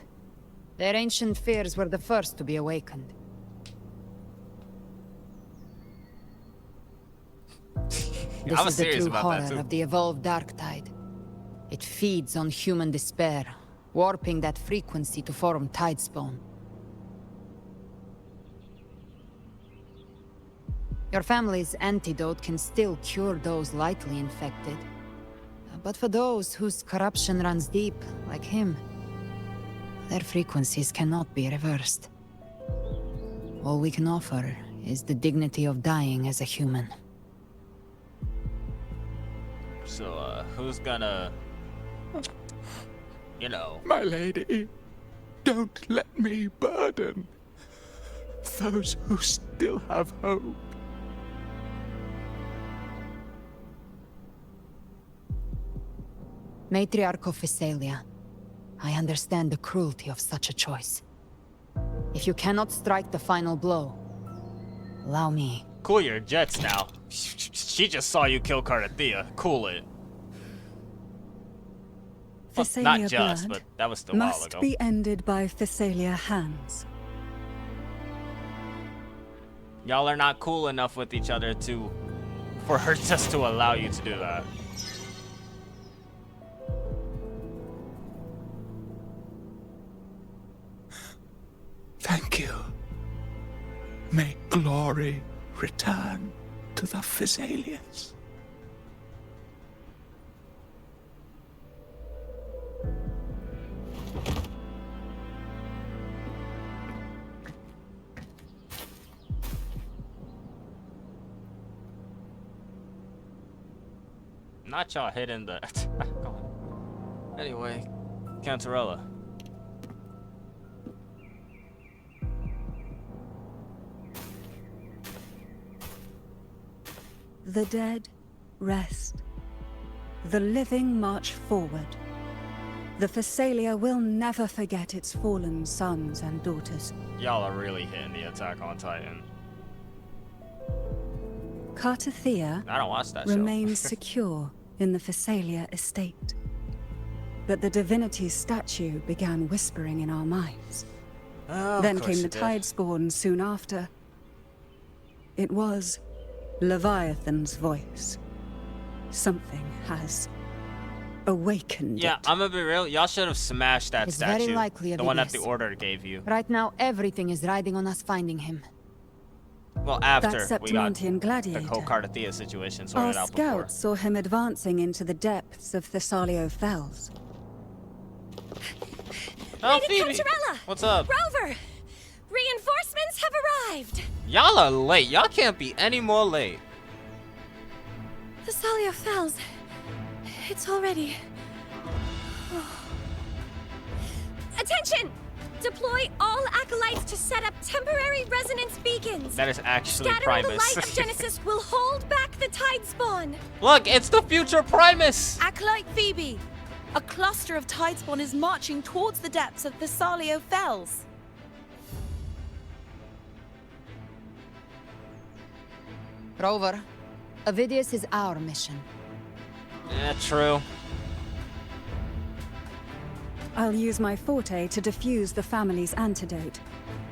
Their ancient fears were the first to be awakened. This I was is the serious true about horror that too. of the evolved dark tide. It feeds on human despair, warping that frequency to form tidespawn. Your family's antidote can still cure those lightly infected. But for those whose corruption runs deep, like him, their frequencies cannot be reversed. All we can offer is the dignity of dying as a human. So, who's gonna, you know... My lady, don't let me burden those who still have hope. Matriarch of Phasalia, I understand the cruelty of such a choice. If you cannot strike the final blow, allow me. Cool your jets now. She just saw you kill Cardathea. Cool it. Well, not Phasalia just, blood but that was still a while must ago. be ended by Phasalia hands. Y'all are not cool enough with each other for her just to allow you to do that. Thank you. May glory return to the Phasalians. Not y'all hitting the... Anyway, Cantarella. The dead rest. The living march forward. The Phasalia will never forget its fallen sons and daughters. Y'all are really hitting the Attack on Titan. Cartathea I don't watch that remains show. secure in the Phasalia estate. But the divinity's statue began whispering in our minds. Oh, Then of came course the it did. Tidespawn soon after. It was Leviathan's voice. Something has awakened Yeah, it. I'm gonna be real. Y'all should have smashed that It's statue. very likely the one that the Avidius. Order gave you. Right now, everything is riding on us finding him. Well, after That we got Septimontian gladiator. the whole Cartathea situation Our sorted out before. scouts saw him advancing into the depths of Thessalio Fells. Oh, Lady Phoebe! Cantarella! What's up? Rover! Reinforcements have arrived! Y'all are late. Y'all can't be any more late. Thessalio Fells. It's already... Attention! Deploy all acolytes to set up temporary resonance beacons. That is actually Scattering Primus. the light of Genesis will hold back the Tidespawn. Look, it's the future Primus! Acolyte Phoebe, a cluster of Tidespawn is marching towards the depths of Thessalio Fells. Rover, Avidius is our mission. Yeah, true. I'll use my forte to diffuse the family's antidote.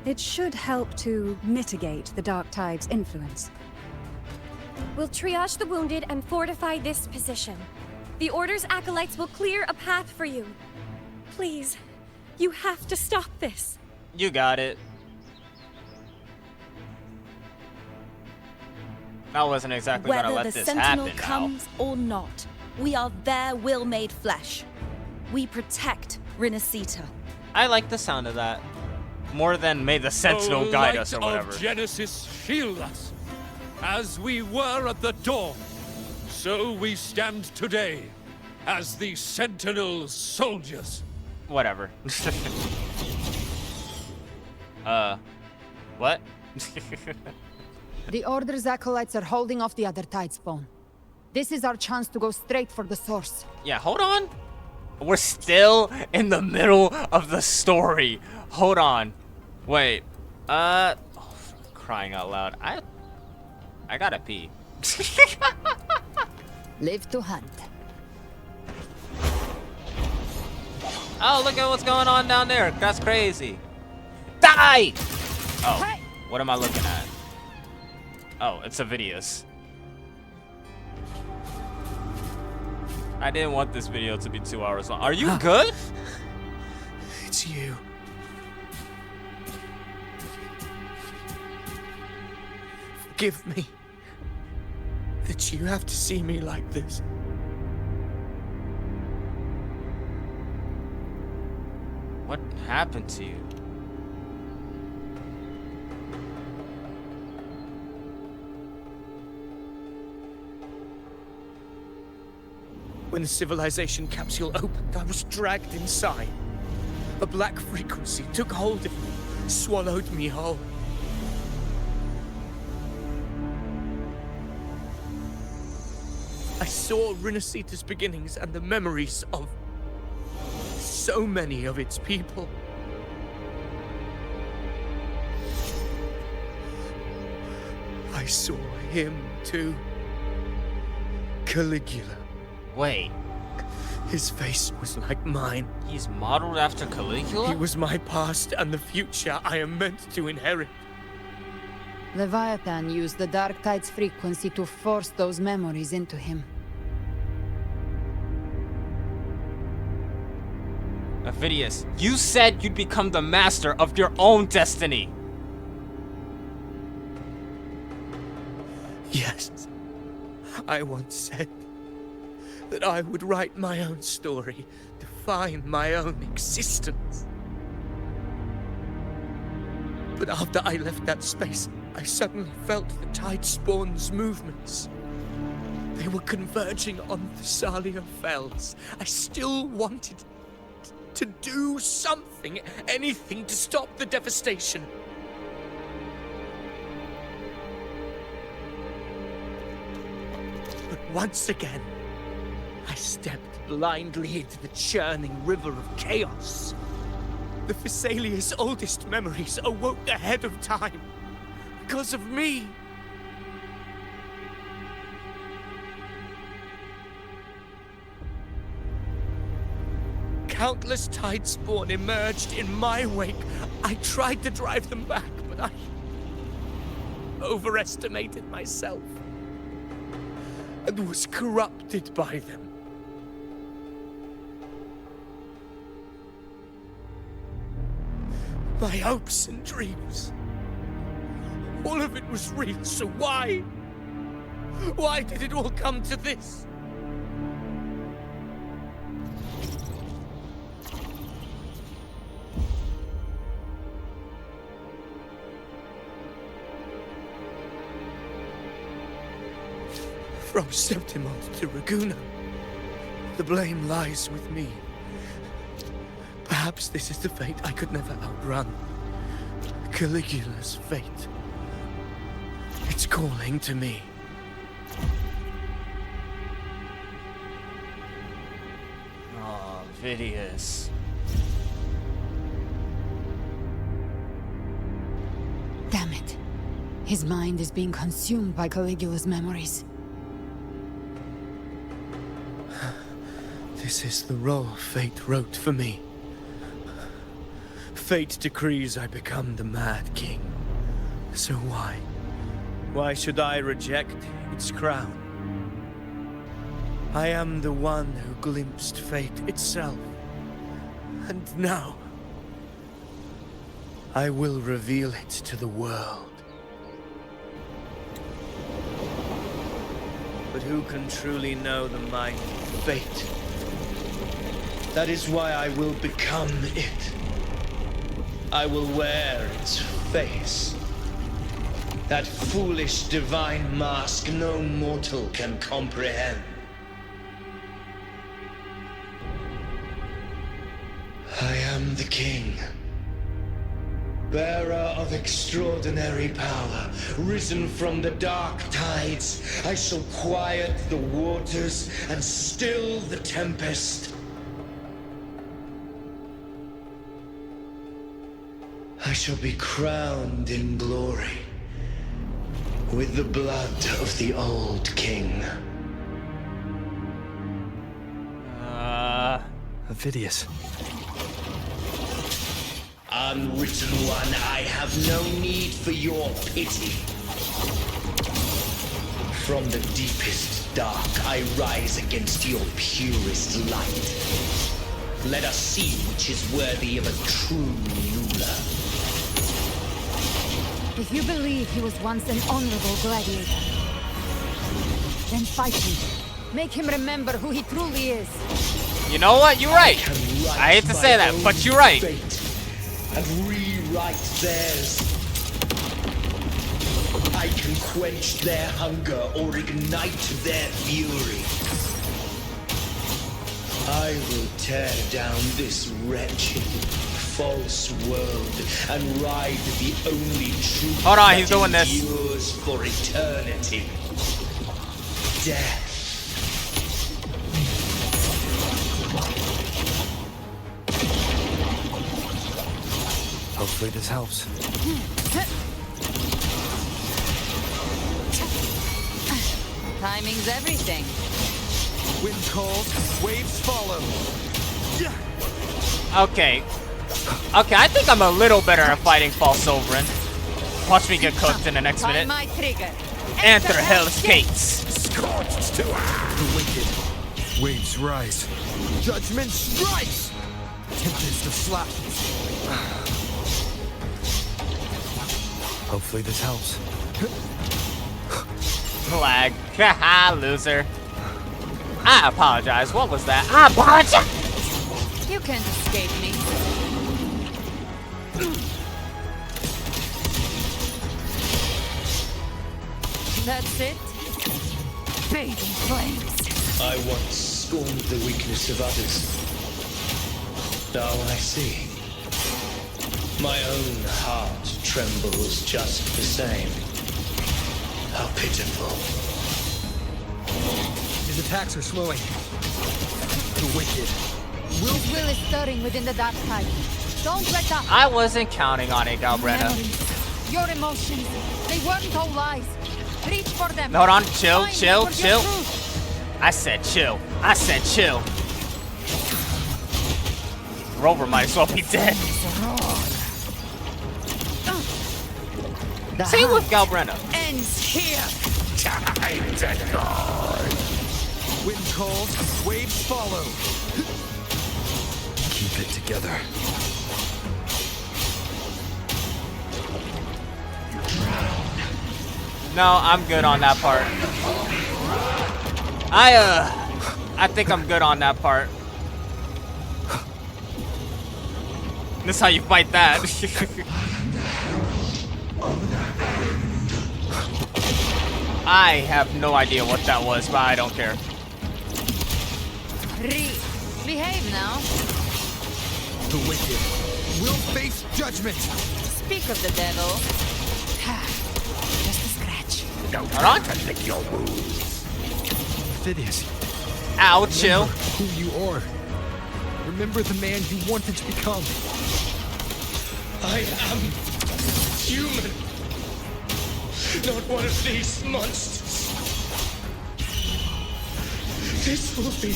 It should help to mitigate the Dark Tide's influence. We'll triage the wounded and fortify this position. The Order's acolytes will clear a path for you. Please, you have to stop this. You got it. I wasn't exactly gonna Whether let the this Sentinel happen comes or not, we are their will made flesh. We protect Rinascita. I like the sound of that. More than may the Sentinel O guide light us or of whatever. Genesis, shield us. As we were at the dawn, so we stand today as the Sentinel's soldiers. Whatever. What? The Order's acolytes are holding off the other Tidespawn. This is our chance to go straight for the source. Yeah, hold on. We're still in the middle of the story. Hold on. Wait. Crying out loud. I gotta pee. Live to hunt. Oh, look at what's going on down there. That's crazy. Die! Oh, what am I looking at? Oh, it's Avidius. I didn't want this video to be 2 hours long. Are you good? It's you. Forgive me that you have to see me like this. What happened to you? When the civilization capsule opened, I was dragged inside. A black frequency took hold of me, swallowed me whole. I saw Rinascita's beginnings and the memories of so many of its people. I saw him too. Caligula. Wait. His face was like mine. He's modeled after Caligula? He was my past and the future I am meant to inherit. Leviathan used the Dark Tide's frequency to force those memories into him. Avidius, you said you'd become the master of your own destiny. Yes. I once said that I would write my own story, define my own existence. But after I left that space, I suddenly felt the Tidespawn's movements. They were converging on Thessalio Fells. I still wanted to do something, anything to stop the devastation. Once again, I stepped blindly into the churning river of chaos. The Thessalia's oldest memories awoke ahead of time. Because of me. Countless Tidespawn emerged in my wake. I tried to drive them back, but I overestimated myself and was corrupted by them. My hopes and dreams, all of it was real, so why? Why did it all come to this? From Septimont to Raguna, the blame lies with me. Perhaps this is the fate I could never outrun. Caligula's fate. It's calling to me. Oh, Vidius. Damn it. His mind is being consumed by Caligula's memories. This is the role fate wrote for me. Fate decrees I become the Mad King. So why? Why should I reject its crown? I am the one who glimpsed fate itself. And now, I will reveal it to the world. But who can truly know the mind of fate? That is why I will become it. I will wear its face. That foolish divine mask no mortal can comprehend. I am the king, bearer of extraordinary power, risen from the dark tides. I shall quiet the waters and still the tempest. I shall be crowned in glory with the blood of the old king. Vidius. Unwritten one, I have no need for your pity. From the deepest dark, I rise against your purest light. Let us see which is worthy of a true ruler. If you believe he was once an honorable gladiator, then fight him. Make him remember who he truly is. You know what? You're right. I hate to say that, but you're right. And rewrite theirs. I can quench their hunger or ignite their fury. I will tear down this wretched, false world and ride the only truth Hold on, he's doing this. endures for eternity. Death. Hopefully this helps. Timing's everything. Wind calls, waves follow. Okay. Okay, I think I'm a little better at fighting False Sovereign. Watch me get cooked in the next minute. My trigger. Enter Hell's Gates. Scorched to the wicked. Waves rise. Judgment strikes. Tempest of slashes. Hopefully this helps. Lag. Haha, loser. I apologize. What was that? I apologize. You can't escape me. That's it? Fading flames. I once scorned the weakness of others. Now I see. My own heart trembles just the same. How pitiful. His attacks are slowing. The wicked. His will is stirring within the dark tide. Don't let up. I wasn't counting on it, Galbretta. Memories, your emotions, they weren't all lies. Reach for them. Hold on, chill, Find chill, them for your chill. truth. I said chill. I said chill. Rover might as well be dead. Same with Galbretta. Ends here. Time to die. Wind calls, waves follow. Keep it together. No, I'm good on that part. I think I'm good on that part. This is how you fight that. I have no idea what that was, but I don't care. Behave now. The wicked will face judgment. Speak of the devil. Just a scratch. Don't Hold on. try to lick your wounds. Phidias. Ow, chill. Who you are. Remember the man you wanted to become. I am human. Not one of these monsters. This will be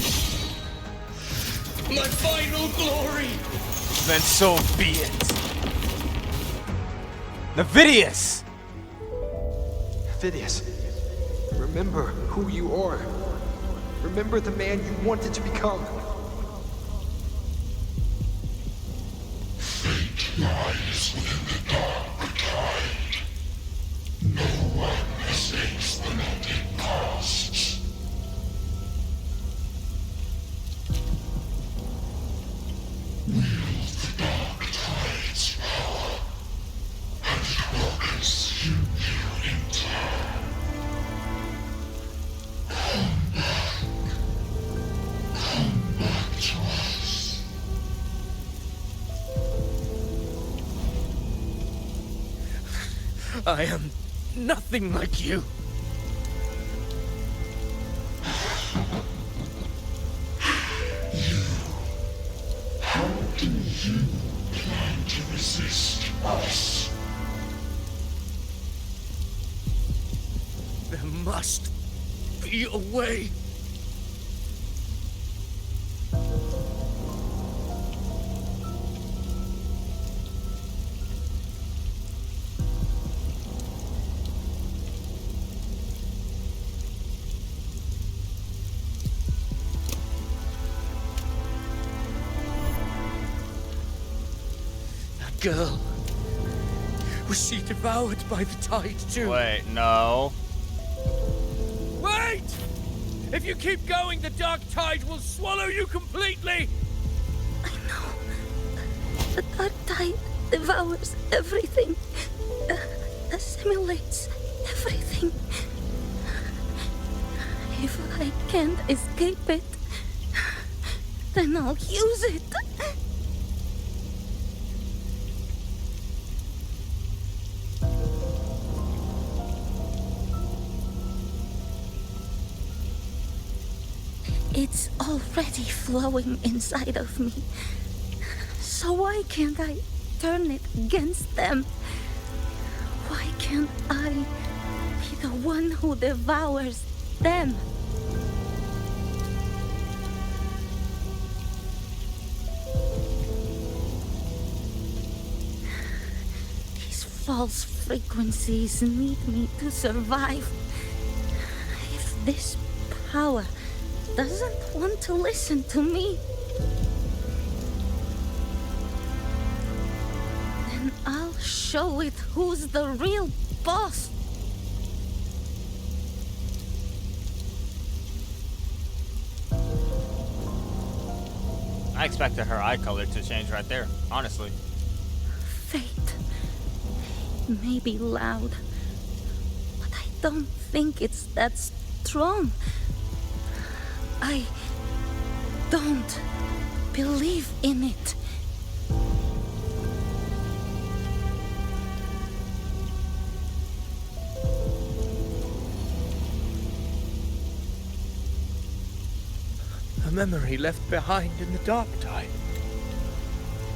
my final glory. Then so be it. Navidius! Phidias. Remember who you are. Remember the man you wanted to become. Fate lies within the dark tide. No one escapes the melting costs. Wield the dark tide's power, and it will consume you in turn. Come back to us. I am nothing like you. How do you plan to resist us? There must be a way. That girl. Was she devoured by the tide too? Wait, no. Wait! If you keep going, the dark tide will swallow you completely! The dark tide devours everything, assimilates everything. If I can't escape it, then I'll use it. It's already flowing inside of me. So why can't I turn it against them? Why can't I be the one who devours them? These false frequencies need me to survive. If this power doesn't want to listen to me, then I'll show it who's the real boss. I expected her eye color to change right there, honestly. Fate may be loud, but I don't think it's that strong. I don't believe in it. memory left behind in the Dark Tide.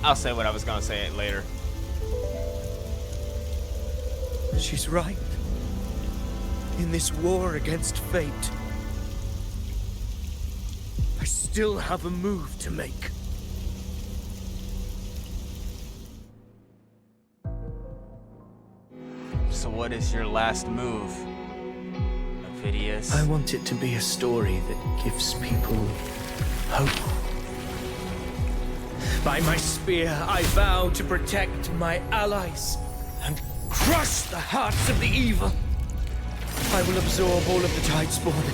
I'll say what I was gonna say later. She's right. In this war against fate, I still have a move to make. So what is your last move, Ophidius? I want it to be a story that gives people hope. By my spear, I vow to protect my allies and crush the hearts of the evil. I will absorb all of the Tidespawn.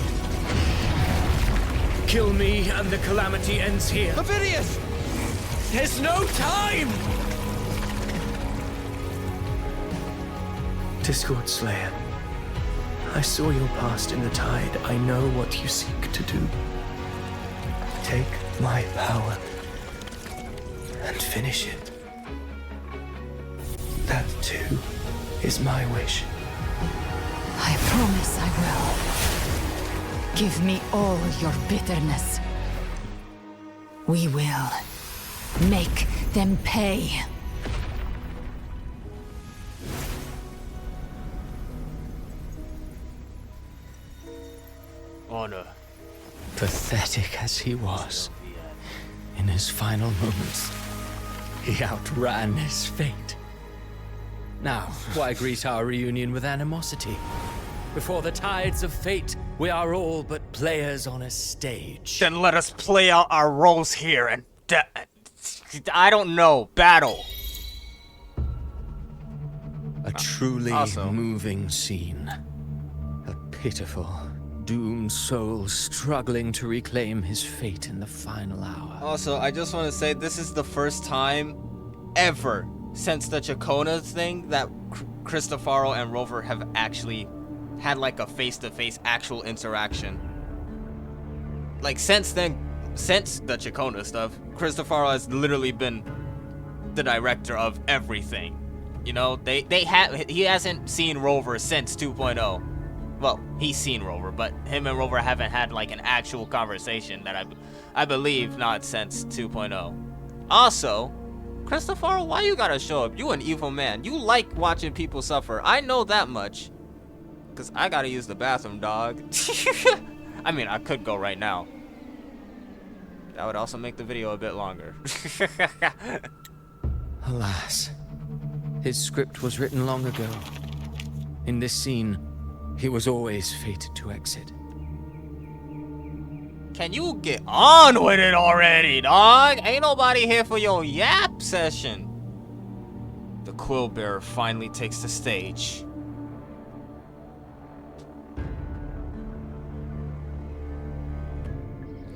Kill me and the calamity ends here. Ophidius! There's no time! Discord Slayer, I saw your past in the Tide. I know what you seek to do. Take my power and finish it. That too is my wish. I promise I will. Give me all your bitterness. We will make them pay. Honor. Pathetic as he was, in his final moments, he outran his fate. Now, why greet our reunion with animosity? Before the tides of fate, we are all but players on a stage. Then let us play out our roles here and I don't know, battle. A truly moving scene. A pitiful, doomed soul struggling to reclaim his fate in the final hour. Also, I just want to say this is the first time ever since the Chacona thing that Cristofaro and Rover have actually had like a face-to-face actual interaction. Like since then, since the Chacona stuff, Cristofaro has literally been the director of everything. You know, he hasn't seen Rover since 2.0. Well, he's seen Rover, but him and Rover haven't had like an actual conversation that I believe not since 2.0. Also, Cristofaro, why you gotta show up? You an evil man. You like watching people suffer. I know that much. Cause I gotta use the bathroom, dog. I mean, I could go right now. That would also make the video a bit longer. Alas, his script was written long ago. In this scene, he was always fated to exit. Can you get on with it already, dog? Ain't nobody here for your yap session. The Quill Bearer finally takes the stage.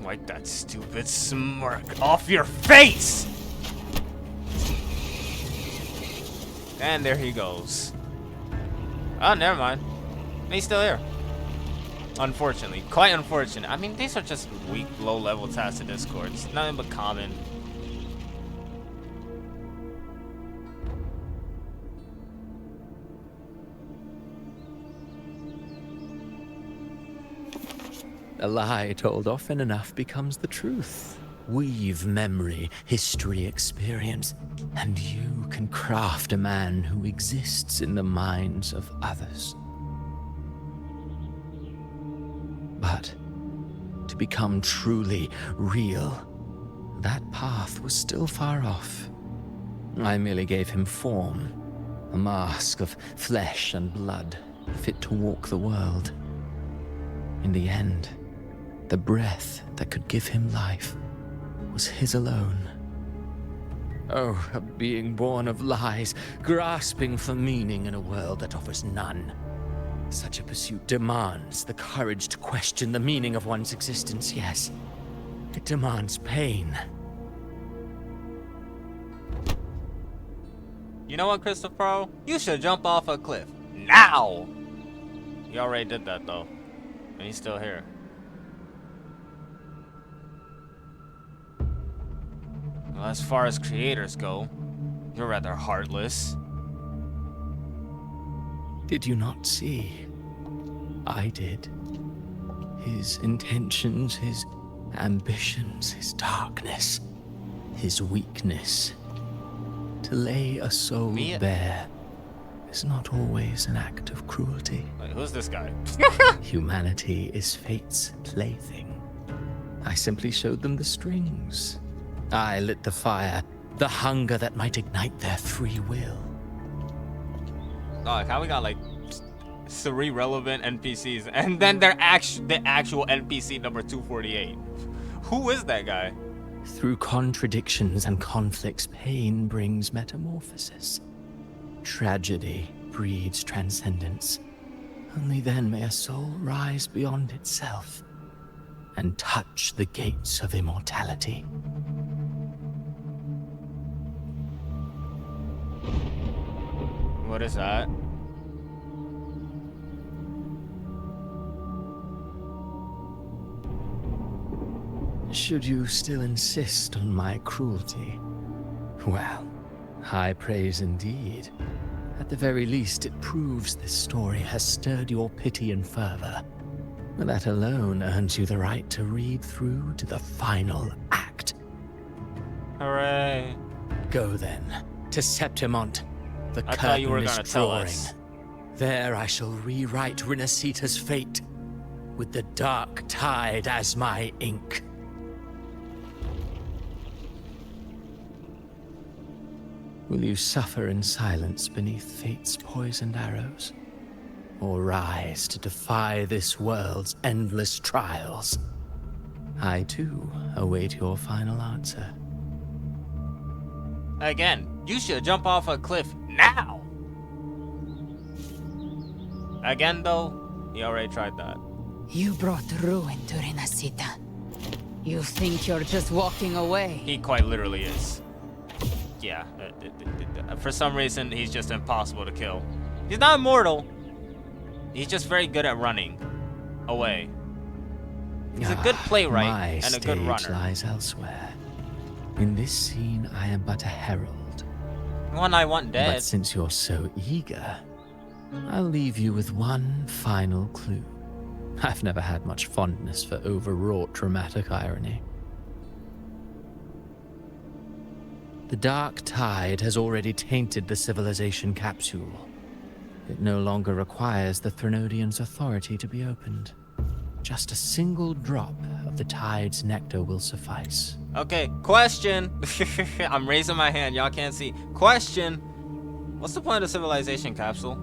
Wipe that stupid smirk off your face! And there he goes. Oh, never mind. He's still here. Unfortunately. Quite unfortunate. I mean, these are just weak, low-level tasks in Discord. It's nothing but common. A lie told often enough becomes the truth. Weave memory, history, experience, and you can craft a man who exists in the minds of others. But to become truly real, that path was still far off. I merely gave him form, a mask of flesh and blood, fit to walk the world. In the end, the breath that could give him life was his alone. Oh, a being born of lies, grasping for meaning in a world that offers none. Such a pursuit demands the courage to question the meaning of one's existence, yes. It demands pain. You know what, Cristofaro? You should jump off a cliff. Now! You already did that, though. And he's still here. Well, as far as creators go, you're rather heartless. Did you not see? I did. His intentions, his Ambition's his darkness, his weakness. To lay a soul bare is not always an act of cruelty. Wait, who's this guy? Humanity is fate's plaything. I simply showed them the strings. I lit the fire, the hunger that might ignite their free will. Oh, like how we got like 3 relevant NPCs, and then they're the actual NPC number 248. Who is that guy? Through contradictions and conflicts, pain brings metamorphosis. Tragedy breeds transcendence. Only then may a soul rise beyond itself and touch the gates of immortality. What is that? Should you still insist on my cruelty? Well, high praise indeed. At the very least, it proves this story has stirred your pity and fervor. That alone earns you the right to read through to the final act. Hooray. Go then, to Septimont. The I thought you were curtain gonna is tell drawing. us. There I shall rewrite Rinascita's fate, with the dark tide as my ink. Will you suffer in silence beneath fate's poisoned arrows? Or rise to defy this world's endless trials? I too await your final answer. Again, you should jump off a cliff now! Again though, you already tried that. You brought ruin to Rinascita. You think you're just walking away? He quite literally is. Yeah, for some reason, he's just impossible to kill. He's not immortal. He's just very good at running away. He's a good playwright and a good My stage runner. lies elsewhere. In this scene, I am but a herald. One I want dead. But since you're so eager, I'll leave you with one final clue. I've never had much fondness for overwrought dramatic irony. The dark tide has already tainted the civilization capsule. It no longer requires the Threnodian's authority to be opened. Just a single drop of the tide's nectar will suffice. Okay, question. I'm raising my hand, y'all can't see. Question. What's the point of the civilization capsule?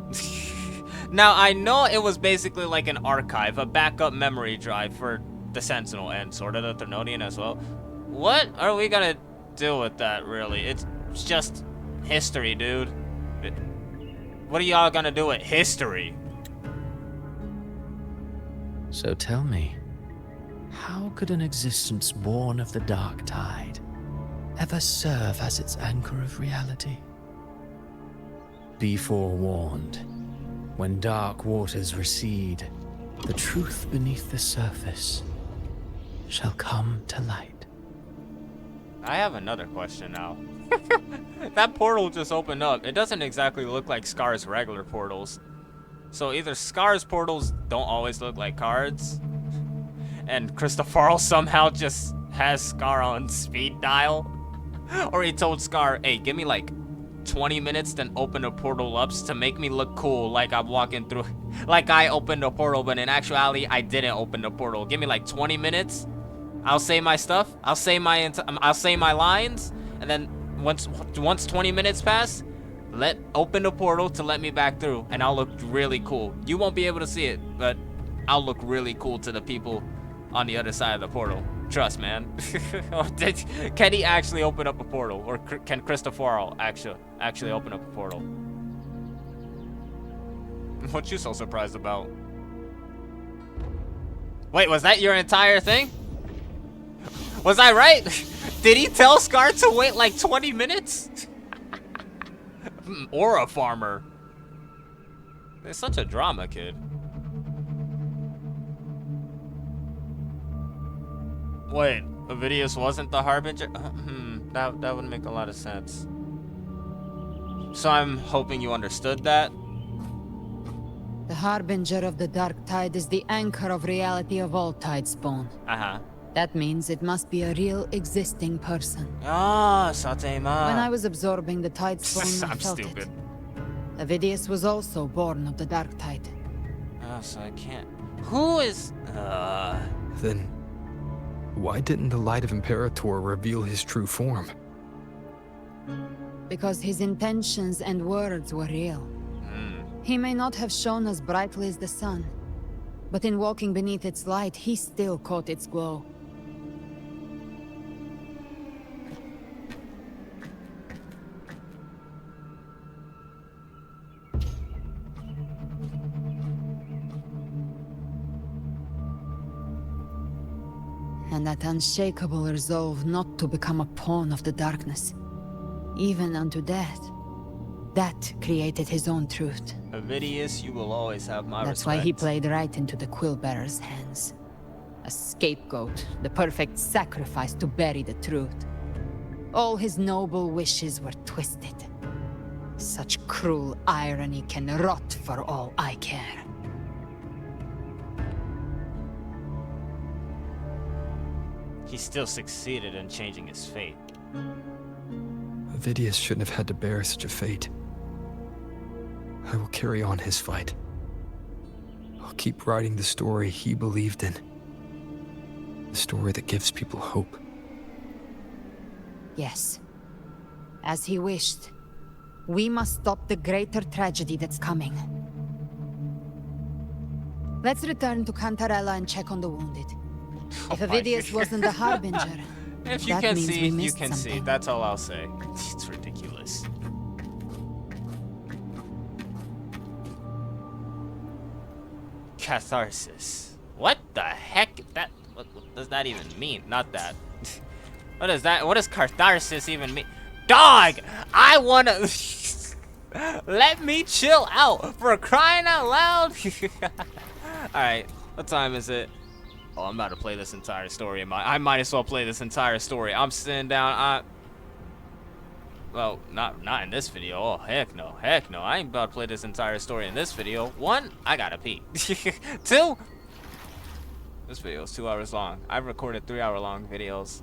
Now, I know it was basically like an archive, a backup memory drive for the Sentinel and sort of the Threnodian as well. What are we gonna do with that, really? It's just history, dude. What are y'all gonna do with history? So tell me, how could an existence born of the dark tide ever serve as its anchor of reality? Be forewarned. When dark waters recede, the truth beneath the surface shall come to light. I have another question now. That portal just opened up. It doesn't exactly look like Scar's regular portals. So either Scar's portals don't always look like cards, and Christopherl somehow just has Scar on speed dial, or he told Scar, hey, give me like 20 minutes, then open a portal up to make me look cool, like I'm walking through, like I opened a portal, but in actuality, I didn't open the portal. Give me like 20 minutes. I'll say my stuff. I'll say my lines, and then once 20 minutes pass, open the portal to let me back through, and I'll look really cool. You won't be able to see it, but I'll look really cool to the people on the other side of the portal. Trust, man. Can he actually open up a portal, or can Christopherl actually open up a portal? What you so surprised about? Wait, was that your entire thing? Was I right? Did he tell Scar to wait like 20 minutes? Or a farmer. It's such a drama, kid. Wait, Ovidius wasn't the Harbinger? That would make a lot of sense. So I'm hoping you understood that. The Harbinger of the Dark Tide is the anchor of reality of all Tidespawn. Uh-huh. That means it must be a real existing person. Ah, Satema. When I was absorbing the tide stone, I I'm felt stupid. it. Avidius was also born of the dark tide. Oh, so I can't. Who is? Then, why didn't the Light of Imperator reveal his true form? Because his intentions and words were real. He may not have shone as brightly as the sun, but in walking beneath its light, he still caught its glow. And that unshakable resolve not to become a pawn of the darkness, even unto death. That created his own truth. Avidius, you will always have my That's respect. why he played right into the Quill-Bearer's hands. A scapegoat, the perfect sacrifice to bury the truth. All his noble wishes were twisted. Such cruel irony can rot for all I care. He still succeeded in changing his fate. Avidius shouldn't have had to bear such a fate. I will carry on his fight. I'll keep writing the story he believed in. The story that gives people hope. Yes. As he wished. We must stop the greater tragedy that's coming. Let's return to Cantarella and check on the wounded. If Avidius wasn't the Harbinger, if you that can means see, we you missed can see. something. That's all I'll say. It's ridiculous. Catharsis. What the heck? What does that even mean? Not that. What is that? What does catharsis even mean? Dog! I wanna... Let me chill out for crying out loud. Alright, what time is it? Oh, I'm about to play this entire story. I might as well play this entire story. I'm sitting down. Well, not in this video. Oh, heck no. Heck no. I ain't about to play this entire story in this video. One, I gotta pee. Two, this video is 2 hours long. I've recorded 3-hour-long videos.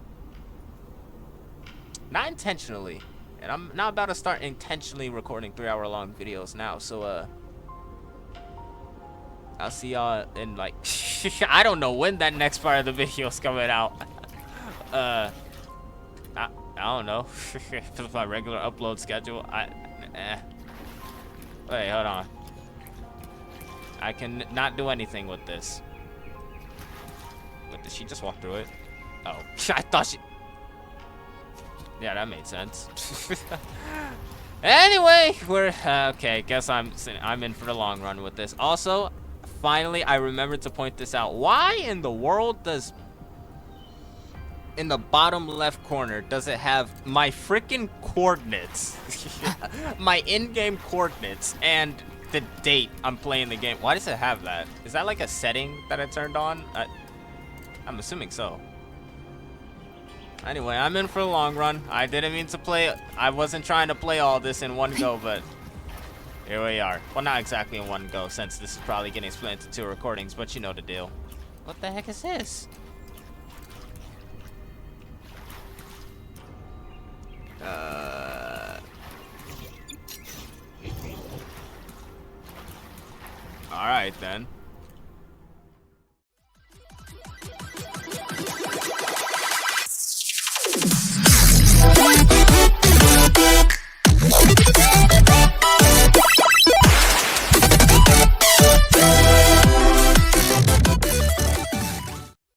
Not intentionally. And I'm not about to start intentionally recording 3-hour-long videos now. So, I'll see y'all in like... I don't know when that next part of the video is coming out. I don't know. My regular upload schedule. Wait, hold on. I can not do anything with this. Wait, did she just walk through it? Oh, I thought she... Yeah, that made sense. Anyway, we're... okay, guess I'm in for the long run with this. Also... Finally, I remembered to point this out. Why in the world does... In the bottom left corner, does it have my freaking coordinates? My in-game coordinates and the date I'm playing the game. Why does it have that? Is that like a setting that I turned on? I'm assuming so. Anyway, I'm in for the long run. I didn't mean to play... I wasn't trying to play all this in one go, but... Here we are. Well, not exactly in one go, since this is probably getting split into 2 recordings, but you know the deal. What the heck is this? Alright then.